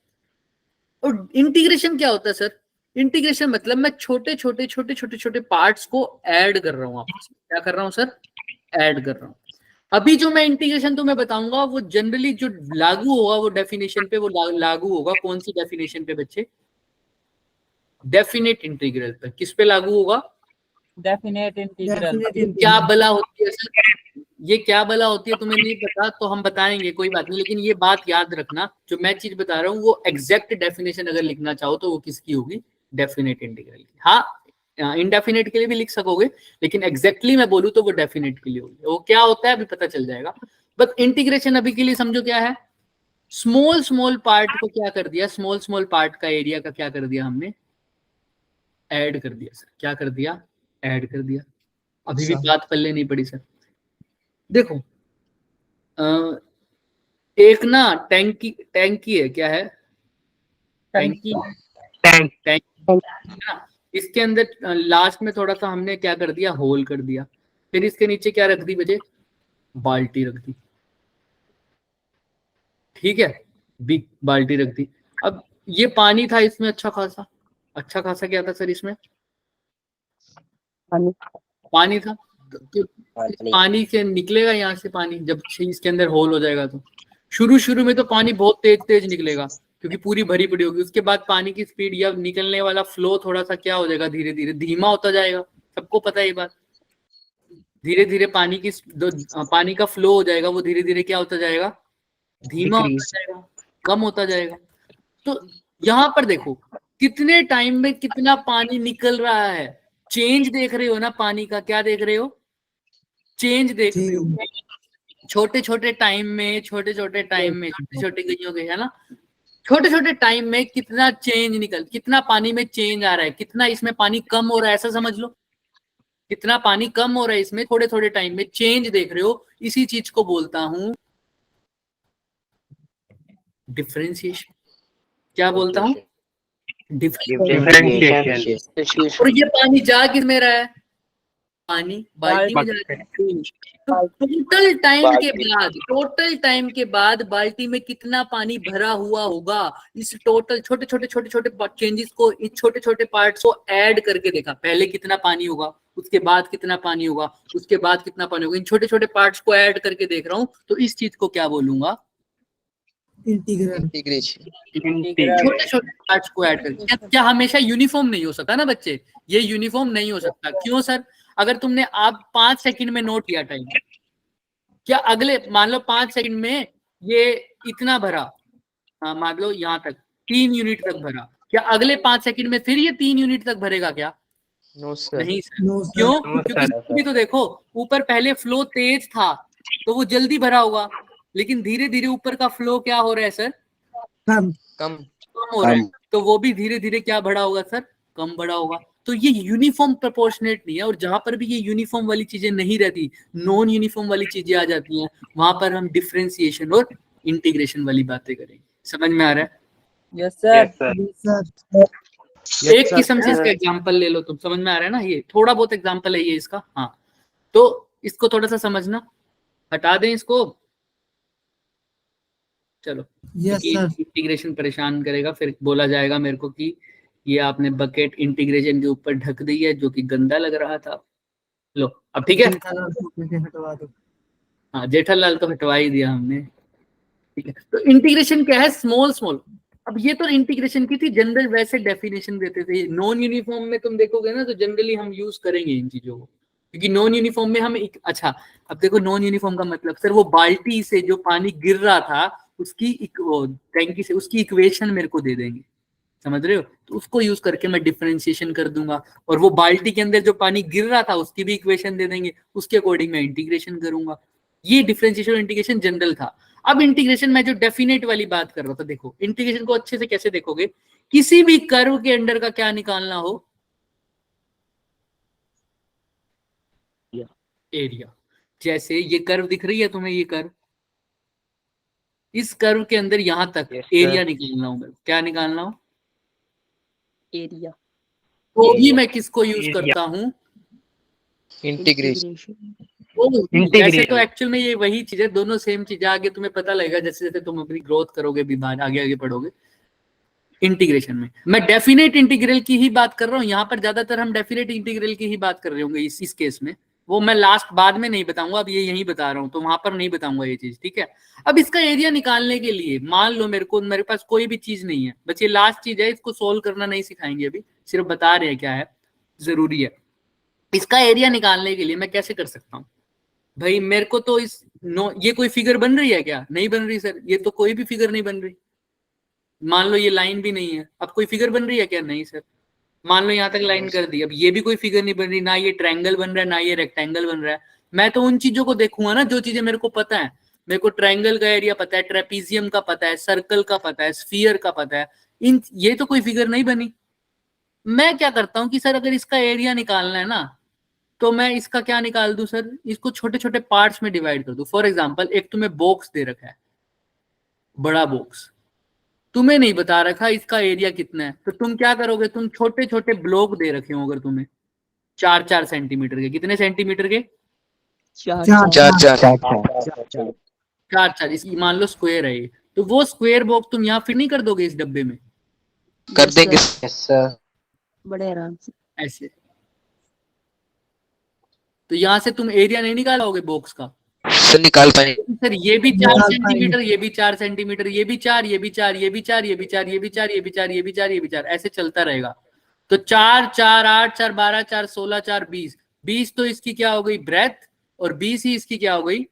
[SPEAKER 1] और इंटीग्रेशन क्या होता है सर? इंटीग्रेशन मतलब मैं छोटे पार्ट्स को ऐड कर रहा हूँ आपस में। क्या कर रहा हूँ सर? ऐड कर रहा हूँ। अभी जो मैं इंटीग्रेशन तुम्हें बताऊंगा वो जनरली जो लागू होगा वो डेफिनेशन पे, वो लागू होगा कौन सी डेफिनेशन पे बच्चे? डेफिनेट इंटीग्रल पे। किस पे लागू होगा?
[SPEAKER 2] Definite integral.
[SPEAKER 1] क्या बला होती है सर? ये क्या बला होती है तुम्हें नहीं पता तो हम बताएंगे, कोई बात नहीं। लेकिन ये बात याद रखना, जो मैं चीज बता रहा हूँ वो एग्जैक्ट डेफिनेशन अगर लिखना चाहो तो वो किसकी होगी? डेफिनेट इंटीग्रल की। हाँ इनडेफिनेट के लिए भी लिख सकोगे, लेकिन एग्जैक्टली मैं बोलूँ तो वो डेफिनेट के लिए होगी। वो क्या होता है अभी पता चल जाएगा। बट इंटीग्रेशन अभी के लिए समझो क्या है। स्मॉल पार्ट को क्या कर दिया? स्मॉल पार्ट का एरिया का क्या कर दिया हमने? ऐड कर दिया सर। क्या कर दिया? ऐड कर दिया। अभी भी बात पल्ले नहीं पड़ी सर। देखो एक ना टैंकी है। क्या है? टैंक। इसके अंदर लास्ट में थोड़ा सा हमने क्या कर दिया? होल कर दिया। फिर इसके नीचे क्या रख दी बचे? बाल्टी रख दी। ठीक है, बिग बाल्टी रख दी। अब ये पानी था इसमें अच्छा खासा क्या था सर इसमें? पानी था। तो पानी से निकलेगा यहाँ से पानी, जब इसके अंदर होल हो जाएगा तो शुरू में तो पानी बहुत तेज निकलेगा क्योंकि पूरी भरी पड़ी होगी। उसके बाद पानी की स्पीड या निकलने वाला फ्लो थोड़ा सा क्या हो जाएगा? धीरे धीरे धीमा होता जाएगा। सबको पता है ये बात। धीरे धीरे पानी का फ्लो हो जाएगा, वो धीरे धीरे क्या होता जाएगा, धीमा होता जाएगा, कम होता जाएगा। तो यहाँ पर देखो कितने टाइम में कितना पानी निकल रहा है, चेंज देख रहे हो ना पानी का, क्या देख रहे हो, चेंज देख रहे हो, छोटे छोटे टाइम में, छोटे छोटे गइयों के, है ना, छोटे छोटे टाइम में कितना कितना पानी में चेंज आ रहा है, कितना इसमें पानी कम हो रहा है, ऐसा समझ लो, कितना पानी कम हो रहा है इसमें, थोड़े थोड़े टाइम में चेंज देख रहे हो। इसी चीज को बोलता हूं डिफरेंशिएशन। क्या बोलता हूं,
[SPEAKER 6] Differentiation.
[SPEAKER 1] और ये पानी जा किस में रहा है, पानी बाल्टी में जा रहा है। तो टोटल टाइम के बाद बाल्टी में कितना पानी भरा हुआ होगा, इस टोटल छोटे छोटे चेंजेस को, इस छोटे छोटे पार्ट्स को ऐड करके देखा, पहले कितना पानी होगा, उसके बाद कितना पानी होगा, उसके बाद कितना पानी होगा, इन छोटे छोटे पार्ट्स को ऐड करके देख रहा हूं। तो इस चीज को क्या बोलूंगा,
[SPEAKER 3] इंटीग्रेशन।
[SPEAKER 1] छोटे छोटे पार्ट्स को ऐड करके। क्या हमेशा यूनिफॉर्म नहीं हो सकता ना बच्चे, ये यूनिफॉर्म नहीं हो सकता। क्यों सर, अगर तुमने आप 5 सेकंड में नोट किया टाइम, क्या अगले मान लो 5 सेकंड में ये इतना भरा, मान लो यहाँ तक 3 यूनिट तक भरा, क्या अगले 5 सेकंड में फिर ये 3 यूनिट तक भरेगा क्या,
[SPEAKER 3] नो सर।
[SPEAKER 1] नहीं सर। क्यों, क्योंकि तो देखो ऊपर पहले फ्लो तेज था तो वो जल्दी भरा होगा, लेकिन धीरे धीरे ऊपर का फ्लो क्या हो रहा है सर,
[SPEAKER 3] कम
[SPEAKER 1] हो रहा है, तो वो भी धीरे धीरे क्या बढ़ा होगा सर, कम बढ़ा होगा। तो ये यूनिफॉर्म प्रोपोर्शनेट नहीं है, और जहां पर भी ये यूनिफॉर्म वाली चीजें नहीं रहती, नॉन यूनिफॉर्म वाली चीजें आ जाती हैं, वहां पर हम डिफरेंशिएशन और इंटीग्रेशन वाली बातें करेंगे। समझ में आ रहा है?
[SPEAKER 2] Yes sir.
[SPEAKER 1] एक किस्म से इसका एग्जांपल ले लो तुम, समझ में आ रहा है ना, ये थोड़ा बहुत एग्जांपल है ये इसका। हाँ, तो इसको थोड़ा सा समझना, हटा दें इसको, चलो। इंटीग्रेशन परेशान करेगा, फिर बोला जाएगा मेरे को कि ये आपने बकेट इंटीग्रेशन के ऊपर ढक दी है, जो कि गंदा लग रहा था। लो अब ठीक है, हाँ जेठालाल तो हटवा ही दिया हमने, ठीक है। तो इंटीग्रेशन क्या है, स्मॉल। अब ये तो इंटीग्रेशन की थी जनरल, वैसे डेफिनेशन देते थे। नॉन यूनिफॉर्म में तुम देखोगे ना, तो जनरली हम यूज करेंगे इन चीजों को, क्योंकि नॉन यूनिफॉर्म में हम अच्छा, अब देखो नॉन यूनिफॉर्म का मतलब सर, वो बाल्टी से जो पानी गिर रहा था उसकी टैंकी से, उसकी इक्वेशन मेरे को दे देंगे, समझ रहे हो, तो उसको यूज करके मैं डिफरेंशिएशन कर दूंगा, और वो बाल्टी के अंदर जो पानी गिर रहा था उसकी भी इक्वेशन दे देंगे, उसके अकॉर्डिंग मैं इंटीग्रेशन करूंगा। ये डिफरेंशिएशन और इंटीग्रेशन जनरल था। अब इंटीग्रेशन में जो डेफिनेट वाली बात कर रहा था, देखो इंटीग्रेशन को अच्छे से कैसे देखोगे, किसी भी कर्व के अंडर का क्या निकालना हो, एरिया। जैसे ये कर्व दिख रही है तुम्हें, ये कर्व, इस कर्व के अंदर यहां तक एरिया निकालना हो, क्या निकालना हो,
[SPEAKER 2] एरिया।
[SPEAKER 1] तो भी मैं किसको यूज करता हूं,
[SPEAKER 3] इंटीग्रेशन।
[SPEAKER 1] जैसे तो एक्चुअल में ये वही चीज है, दोनों सेम चीज है, आगे तुम्हें पता लगेगा जैसे जैसे तुम अपनी ग्रोथ करोगे, भी आगे पढ़ोगे। इंटीग्रेशन में मैं डेफिनेट इंटीग्रल की ही बात कर रहा हूँ, यहाँ पर ज्यादातर हम डेफिनेट इंटीग्रल की ही बात कर रहे होंगे इस केस में, वो मैं लास्ट बाद में नहीं बताऊंगा, अब ये यही बता रहा हूँ, तो वहां पर नहीं बताऊंगा ये चीज, ठीक है। अब इसका एरिया निकालने के लिए मान लो मेरे पास कोई भी चीज नहीं है, बस ये लास्ट चीज है, इसको सोल्व करना नहीं सिखाएंगे अभी, सिर्फ बता रहे हैं क्या है, जरूरी है। इसका एरिया निकालने के लिए मैं कैसे कर सकता हूँ भाई, मेरे को तो ये कोई फिगर बन रही है क्या, नहीं बन रही सर, ये तो कोई भी फिगर नहीं बन रही। मान लो ये लाइन भी नहीं है, अब कोई फिगर बन रही है क्या, नहीं सर। मान लो यहाँ तक लाइन कर दी, अब ये भी कोई फिगर नहीं बन रही, ना ये ट्रायंगल बन रहा है, ना ये रेक्टेंगल बन रहा है। मैं तो उन चीजों को देखूंगा ना जो चीजें मेरे को पता है, मेरे को ट्रायंगल का एरिया पता है, ट्रेपीजियम का पता है, सर्कल का पता है, स्फीयर का पता है, ये तो कोई फिगर नहीं बनी। मैं क्या करता हूँ कि सर अगर इसका एरिया निकालना है ना, तो मैं इसका क्या निकाल दूं सर, इसको छोटे छोटे पार्ट्स में डिवाइड कर दूं। फॉर एग्जांपल एक तुम्हें बॉक्स दे रखा है, बड़ा बॉक्स, तुम्हें नहीं बता रखा इसका एरिया कितना है, तो तुम क्या करोगे, तुम छोटे छोटे ब्लॉक दे रखे हो, अगर तुम्हें 4-4 सेंटीमीटर के, कितने सेंटीमीटर के, 4-4, इसकी मान लो स्क्वायर है ये, तो वो स्क्वायर बॉक्स तुम यहाँ फिट नहीं कर दोगे इस डब्बे में,
[SPEAKER 3] कर देंगे सर,
[SPEAKER 2] बड़े आराम से
[SPEAKER 1] ऐसे। तो यहाँ से तुम एरिया नहीं निकालोगे बॉक्स का,
[SPEAKER 3] सर निकाल पाएंगे
[SPEAKER 1] सर ये भी 4 सेंटीमीटर, ये भी 4 सेंटीमीटर, ये भी 4, ये भी 4, ये भी 4, ये भी 4, ये भी 4, ये भी 4, ये भी 4, ये भी 4, ऐसे चलता रहेगा। तो 4 4 8 4 12 4 16 4 20 तो इसकी क्या हो गई ब्रेथ, और BC इसकी क्या हो गई,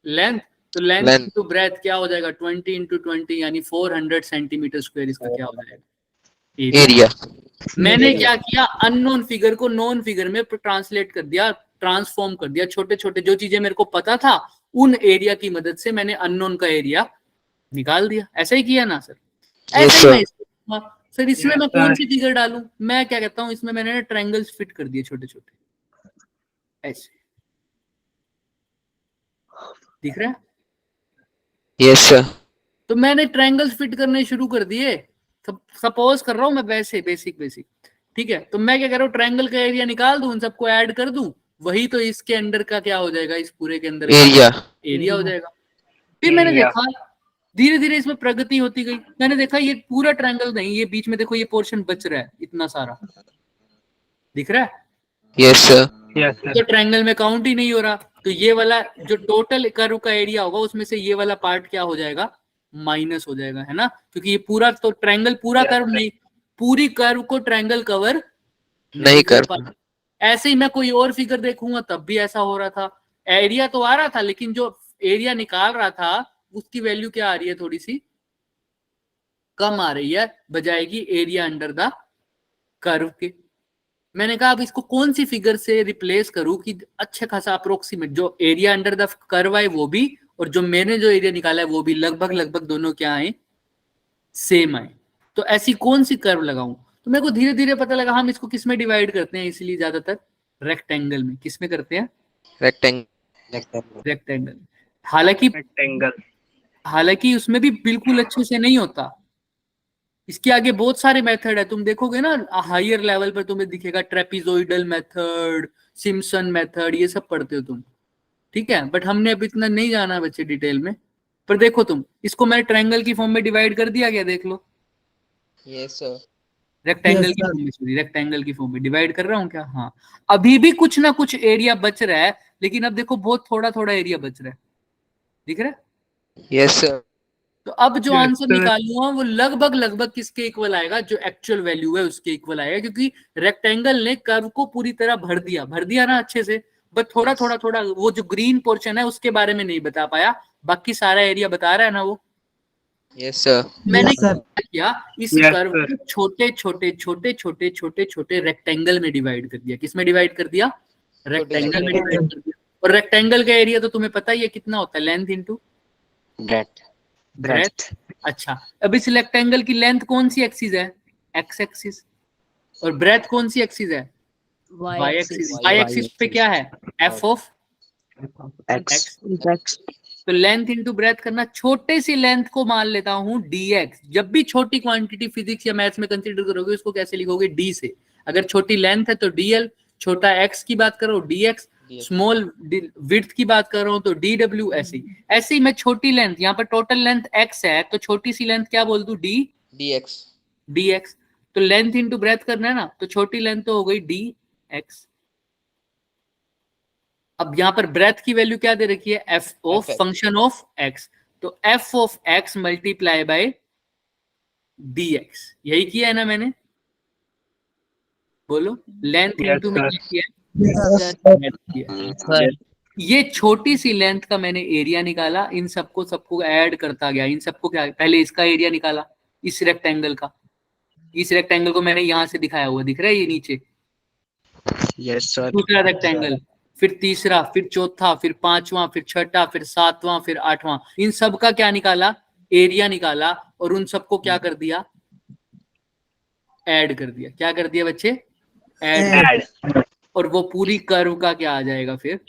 [SPEAKER 1] लेंथ। तो लेंथ
[SPEAKER 3] Length.
[SPEAKER 1] इंटू ब्रेथ क्या हो जाएगा, 20 इंटू 20 यानी 400 सेंटीमीटर स्क्वायर इसका क्या हो जाएगा,
[SPEAKER 3] एरिया।
[SPEAKER 1] मैंने क्या किया, अननोन फिगर को नोन फिगर में ट्रांसलेट कर दिया, ट्रांसफॉर्म कर दिया। छोटे छोटे जो चीजें मेरे को पता था उन एरिया की मदद से मैंने अननोन का एरिया निकाल दिया। ऐसा ही किया ना सर? ऐसा ही मैं सर इसमें मैं कौन सी फिगर डालूं, मैं क्या कहता हूं, इसमें मैंने ट्रायंगल्स फिट कर दिए छोटे छोटे, ऐसे दिख रहा है?
[SPEAKER 3] Yes sir.
[SPEAKER 1] तो मैंने ट्रायंगल्स फिट करने शुरू कर दिए। सपोज कर रहा हूं मैं वैसे बेसिक, ठीक है? तो मैं क्या कर रहा हूँ, ट्रायंगल का एरिया निकाल दूं, उन सबको ऐड कर दूं, वही तो इसके अंदर का क्या हो जाएगा, इस पूरे के अंदर एरिया हो जाएगा। फिर मैंने देखा धीरे धीरे इसमें प्रगति होती गई। मैंने देखा ये पूरा ट्रायंगल नहीं, ये बीच में देखो ये पोर्शन बच रहा है, इतना सारा दिख रहा है?
[SPEAKER 3] Yes sir.
[SPEAKER 6] Yes, sir.
[SPEAKER 1] तो ट्रायंगल में काउंट ही नहीं हो रहा। तो ये वाला जो टोटल कर्व का एरिया होगा उसमें से ये वाला पार्ट क्या हो जाएगा, माइनस हो जाएगा, है ना? क्योंकि ये पूरा तो ट्रायंगल पूरा कर्व नहीं, पूरी कर्व को ट्रायंगल कवर नहीं कर पाता। ऐसे ही मैं कोई और फिगर देखूंगा तब भी ऐसा हो रहा था, एरिया तो आ रहा था लेकिन जो एरिया निकाल रहा था उसकी वैल्यू क्या आ रही है, थोड़ी सी कम आ रही है बजाय की एरिया अंडर द कर्व के। मैंने कहा अब इसको कौन सी फिगर से रिप्लेस करूं कि अच्छे खासा अप्रोक्सीमेट जो एरिया अंडर द कर्व आए वो भी, और जो मैंने जो एरिया निकाला है वो भी लगभग दोनों क्या आए, सेम आए। तो ऐसी कौन सी कर्व लगाऊं? तो मेरे को धीरे धीरे पता लगा हम इसको किस में डिवाइड करते हैं, इसलिए ज्यादातर रेक्टेंगल में। किस में करते हैं? रेक्टेंगल। हालांकि उसमें भी बिल्कुल अच्छे से नहीं होता, इसके आगे बहुत सारे मेथड है। तुम देखोगे ना हायर लेवल पर तुम्हें दिखेगा ट्रेपिजोइडल मेथड, सिम्पसन मेथड, ये सब पढ़ते हो तुम, ठीक है? बट हमने अब इतना नहीं जाना बच्चे डिटेल में। पर देखो तुम, इसको मैंने ट्रायंगल की फॉर्म में डिवाइड कर दिया क्या, देख लो।
[SPEAKER 3] Yes sir.
[SPEAKER 1] रेक्टेंगल की फॉर्म में, सॉरी रेक्टेंगल की फॉर्म में डिवाइड कर रहा हूँ क्या? हाँ, अभी भी कुछ ना कुछ एरिया बच रहा है, लेकिन अब देखो बहुत थोड़ा थोड़ा एरिया बच रहा है, दिख रहा है?
[SPEAKER 3] Yes sir.
[SPEAKER 1] तो अब जो आंसर निकालूंगा वो लगभग किसके इक्वल आएगा, जो एक्चुअल वैल्यू है उसके इक्वल आएगा, क्योंकि रेक्टेंगल ने कर्व को पूरी तरह भर दिया ना अच्छे से, बस थोड़ा थोड़ा वो जो ग्रीन पोर्शन है उसके बारे में नहीं बता पाया, बाकी सारा एरिया बता रहा है ना वो।
[SPEAKER 3] Yes sir.
[SPEAKER 1] मैंने क्या किया, इस कर्व को छोटे छोटे रेक्टेंगल में डिवाइड कर दिया। किस में डिवाइड कर दिया? रेक्टेंगल में डिवाइड कर दिया। और रेक्टेंगल का एरिया तो तुम्हें पता ही है कितना होता है, लेंथ इंटू ब्रेथ। अच्छा, अब इस रेक्टेंगल की लेंथ कौन सी एक्सिस है? X axis. और ब्रेथ कौन सी एक्सिस है? Y axis. वाई एक्सिस पे क्या है? F of x. तो लेंथ इंटू ब्रेथ करना, छोटे सी लेंथ को मान लेता हूं dx। जब भी छोटी क्वांटिटी फिजिक्स या मैथ्स में कंसीडर करोगे उसको कैसे लिखोगे? d से। अगर छोटी लेंथ है तो dl, छोटा x की बात करो dx, स्मॉल विड्थ की बात कर रहा हूं तो dw। ऐसे ही मैं छोटी लेंथ, यहाँ पर टोटल लेंथ x है तो छोटी सी लेंथ क्या बोल दूं? dx। तो लेंथ इंटू ब्रेथ करना है ना, तो छोटी लेंथ तो हो गई dx। अब यहाँ पर ब्रेथ की वैल्यू क्या दे रखी है? f of function of x। तो f of x multiply by dx, यही किया है ना मैंने? बोलो, लेंथ इंटू में किया है। ये छोटी सी लेंथ का मैंने एरिया निकाला, इन सबको ऐड करता गया। इन सबको क्या, पहले इसका एरिया निकाला, इस रेक्टेंगल का। इस रेक्टेंगल को मैंने यहां से दिखाया हुआ, दिख रहा है ये नीचे?
[SPEAKER 7] Yes sir.
[SPEAKER 1] दूसरा रेक्टेंगल, फिर तीसरा, फिर चौथा, फिर पांचवा, फिर छठा, फिर सातवां, फिर आठवां। इन सब का क्या निकाला? एरिया निकाला, और उन सबको क्या कर दिया? ऐड कर दिया। क्या कर दिया बच्चे? ऐड। और वो पूरी कर्व का क्या आ जाएगा फिर?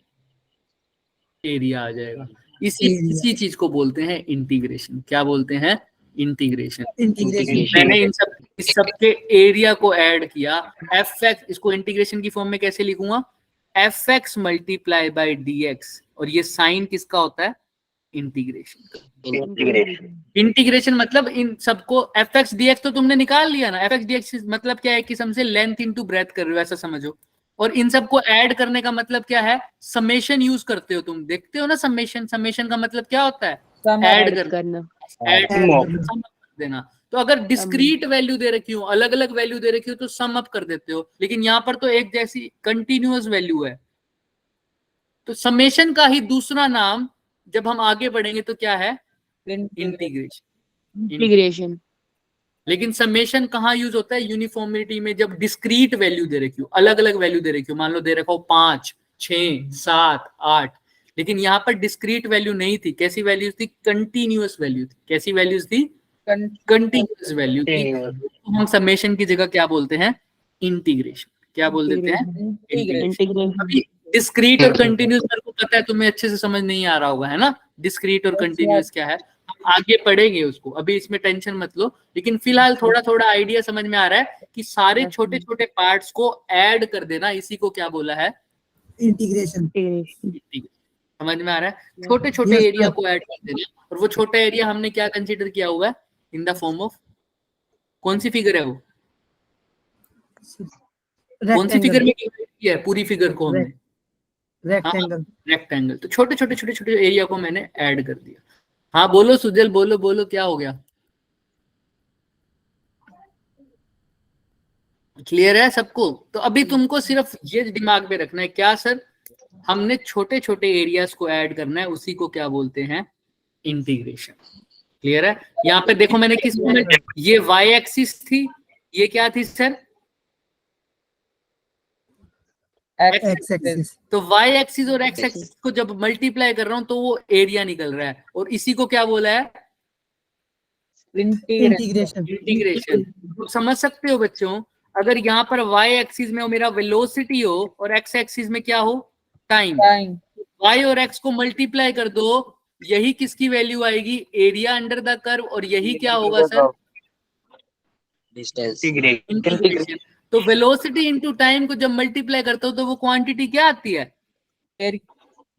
[SPEAKER 1] एरिया आ जाएगा। इसी चीज को बोलते हैं इंटीग्रेशन। क्या बोलते हैं? इंटीग्रेशन। मैंने इस सब के एरिया को ऐड किया। एफ एक्स, इसको इंटीग्रेशन की फॉर्म में कैसे लिखूंगा? F x multiply by d x. और ये साइन किसका होता है? इंटीग्रेशन मतलब इन सबको एफ एक्स डी एक्स तो तुमने निकाल लिया ना। एफ एक्स डी एक्स मतलब क्या है कि समझे लेंथ इंटू ब्रेथ कर रहे हो, ऐसा समझो। और इन सबको ऐड करने का मतलब क्या है? समेशन यूज करते हो तुम, देखते हो ना समेशन। समेशन का मतलब क्या होता है? ऐड करना, ऐड देना। तो अगर डिस्क्रीट वैल्यू दे रखी हो, अलग अलग वैल्यू दे रखी हो तो सम अप कर देते हो, लेकिन यहाँ पर तो एक जैसी कंटिन्यूअस वैल्यू है तो समेशन का ही दूसरा नाम जब हम आगे बढ़ेंगे तो क्या है? इंटीग्रेशन।
[SPEAKER 5] इंटीग्रेशन।
[SPEAKER 1] लेकिन समेशन कहाँ यूज होता है? यूनिफॉर्मिटी में, जब डिस्क्रीट वैल्यू दे रखी हो, अलग अलग वैल्यू दे रखी हो, मान लो दे रखा हो 5, 6, 7, 8, लेकिन यहाँ पर डिस्क्रीट वैल्यू नहीं थी। कैसी वैल्यूज थी? कंटिन्यूअस वैल्यू थी। कैसी वैल्यूज थी? कंटिन्यूअस वैल्यू थी। तो हम समेशन की जगह क्या बोलते हैं? इंटीग्रेशन। क्या बोल देते हैं?
[SPEAKER 5] इंटीग्रेशन।
[SPEAKER 1] अभी डिस्क्रीट और कंटिन्यूअस मेरे को पता है तुम्हें अच्छे से समझ नहीं आ रहा होगा, है ना? डिस्क्रीट और कंटिन्यूअस क्या है, हम आगे पढ़ेंगे उसको, अभी इसमें टेंशन मत लो। लेकिन फिलहाल थोड़ा थोड़ा आइडिया समझ में आ रहा है कि सारे छोटे छोटे पार्ट्स को ऐड कर देना, इसी को क्या बोला है?
[SPEAKER 4] इंटीग्रेशन।
[SPEAKER 1] समझ में आ रहा है? छोटे छोटे
[SPEAKER 4] Yes,
[SPEAKER 1] एरिया
[SPEAKER 4] sir.
[SPEAKER 1] को ऐड कर देना। और वो छोटा एरिया हमने क्या कंसीडर किया हुआ है? इन द फॉर्म ऑफ कौन सी फिगर है वो? कौन सी फिगर में किया है पूरी फिगर को हमने?
[SPEAKER 4] रेक्टेंगल।
[SPEAKER 1] रेक्टेंगल। तो छोटे छोटे छोटे छोटे एरिया को मैंने ऐड कर दिया। हाँ बोलो सुजल, बोलो बोलो, क्या हो गया? क्लियर है सबको? तो अभी तुमको सिर्फ ये दिमाग में रखना है, क्या सर? हमने छोटे छोटे एरियाज को ऐड करना है, उसी को क्या बोलते हैं? इंटीग्रेशन। क्लियर है? यहाँ पे देखो मैंने किस में, ये वाई एक्सिस थी, ये क्या थी सर?
[SPEAKER 4] X axis.
[SPEAKER 1] तो वाई एक्सिस और एक्स एक्सिस को जब मल्टीप्लाई कर रहा हूं तो वो एरिया निकल रहा है, और इसी को क्या बोला है?
[SPEAKER 4] इंटीग्रेशन।
[SPEAKER 1] इंटीग्रेशन। तो समझ सकते हो बच्चों, अगर यहाँ पर वाई एक्सिस में मेरा वेलोसिटी हो और एक्स एक्सिस में क्या हो? टाइम। वाई और एक्स को मल्टीप्लाई कर दो, यही किसकी वैल्यू आएगी? Area under the curve. और यही क्या होगा सर?
[SPEAKER 3] डिस्टेंस।
[SPEAKER 1] इंटीग्रेशन। तो वेलोसिटी इनटू टाइम को जब मल्टीप्लाई करते हो तो वो क्वांटिटी क्या आती है?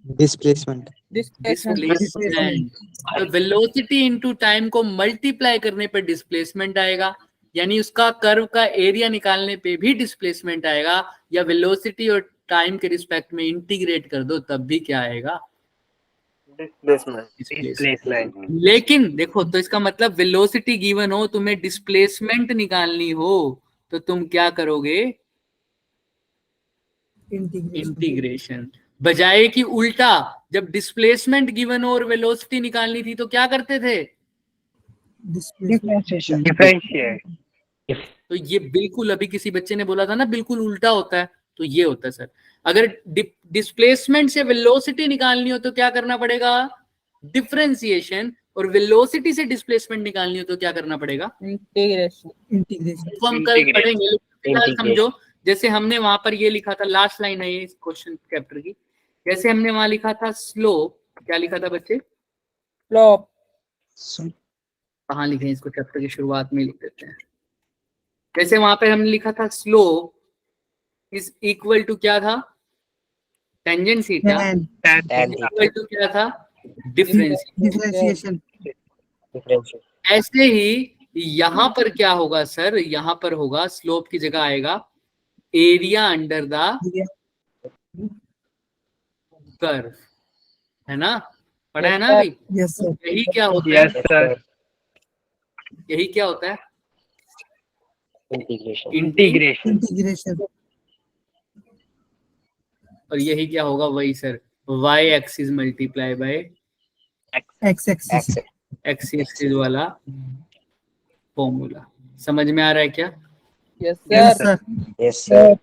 [SPEAKER 3] डिस्प्लेसमेंट।
[SPEAKER 1] डिस्प्लेसमेंट। तो वेलोसिटी इनटू टाइम को मल्टीप्लाई करने पर डिस्प्लेसमेंट आएगा, यानी उसका कर्व का एरिया निकालने पे भी डिस्प्लेसमेंट आएगा। या वेलोसिटी और टाइम के रिस्पेक्ट में इंटीग्रेट कर दो तब भी क्या आएगा? डिस्प्लेसमेंट। लेकिन देखो, तो इसका मतलब वेलोसिटी गिवन हो, तुम्हें डिस्प्लेसमेंट निकालनी हो, तो तुम क्या करोगे? इंटीग्रेशन। बजाय कि उल्टा, जब डिस्प्लेसमेंट गिवन हो और वेलोसिटी निकालनी थी तो क्या करते थे?
[SPEAKER 6] डिफरेंशिएट।
[SPEAKER 1] तो ये बिल्कुल, अभी किसी बच्चे ने बोला था ना बिल्कुल उल्टा होता है, तो ये होता है सर। अगर डिस्प्लेसमेंट से वेलोसिटी निकालनी हो तो क्या करना पड़ेगा? डिफरेंशिएशन। और वेलोसिटी से डिस्प्लेसमेंट निकालनी हो तो क्या करना पड़ेगा?
[SPEAKER 4] इंटीग्रेशन।
[SPEAKER 1] तो हम कल पढ़ेंगे, फिलहाल समझो। जैसे हमने वहां पर ये लिखा था, लास्ट लाइन है ये इस क्वेश्चन चैप्टर की, जैसे हमने वहां लिखा था स्लोप, क्या लिखा था बच्चे?
[SPEAKER 2] स्लोप।
[SPEAKER 1] कहाँ लिखे हैं इसको? चैप्टर की शुरुआत में लिख देते हैं। जैसे वहां पे हमने लिखा था स्लोप इज इक्वल टू क्या था? Tangent theta. इक्वल टू क्या था?
[SPEAKER 4] डिफरेंशिएशन।
[SPEAKER 1] ऐसे ही यहां पर क्या होगा सर? यहां पर होगा, स्लोप की जगह आएगा एरिया अंडर द कर्व, है ना? पढ़ा है ना अभी?
[SPEAKER 4] Yes sir.
[SPEAKER 1] यही क्या होता है?
[SPEAKER 6] Yes sir.
[SPEAKER 1] यही क्या होता है?
[SPEAKER 6] इंटीग्रेशन।
[SPEAKER 4] इंटीग्रेशन।
[SPEAKER 1] और यही क्या होगा? वही sir, y axis multiply by
[SPEAKER 4] x axis.
[SPEAKER 1] X axis वाला फॉर्मूला। समझ में आ रहा है क्या?
[SPEAKER 4] Yes sir.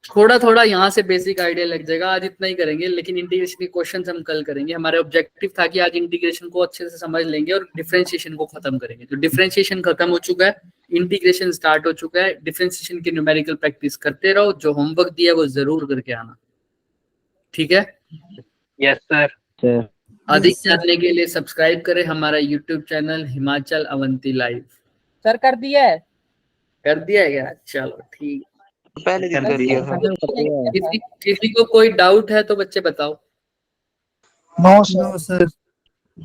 [SPEAKER 1] थोड़ा थोड़ा यहाँ से बेसिक आइडिया लग जाएगा। आज इतना ही करेंगे, लेकिन इंटीग्रेशन के क्वेश्चंस हम कल करेंगे। हमारा ऑब्जेक्टिव था कि आज इंटीग्रेशन को अच्छे से समझ लेंगे और डिफरेंशिएशन को खत्म करेंगे। तो डिफरेंशिएशन खत्म हो चुका है, इंटीग्रेशन स्टार्ट हो चुका है। डिफरेंशिएशन की न्यूमेरिकल प्रैक्टिस करते रहो, जो होमवर्क दिया वो जरूर करके आना, ठीक है?
[SPEAKER 6] Yes sir.
[SPEAKER 1] अधिक जानने के लिए सब्सक्राइब करें हमारा YouTube channel Himachal Avanti live.
[SPEAKER 2] Sir कर दिया है?
[SPEAKER 1] कर दिया है क्या? चलो ठीक।
[SPEAKER 7] पहले दिन कर दिया था।
[SPEAKER 1] किसी को कोई डाउट है तो बच्चे बताओ।
[SPEAKER 4] No sir.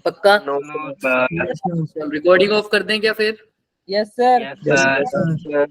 [SPEAKER 1] पक्का?
[SPEAKER 6] No sir.
[SPEAKER 1] रिकॉर्डिंग ऑफ कर दें क्या फिर?
[SPEAKER 2] Yes sir.
[SPEAKER 6] Yes sir.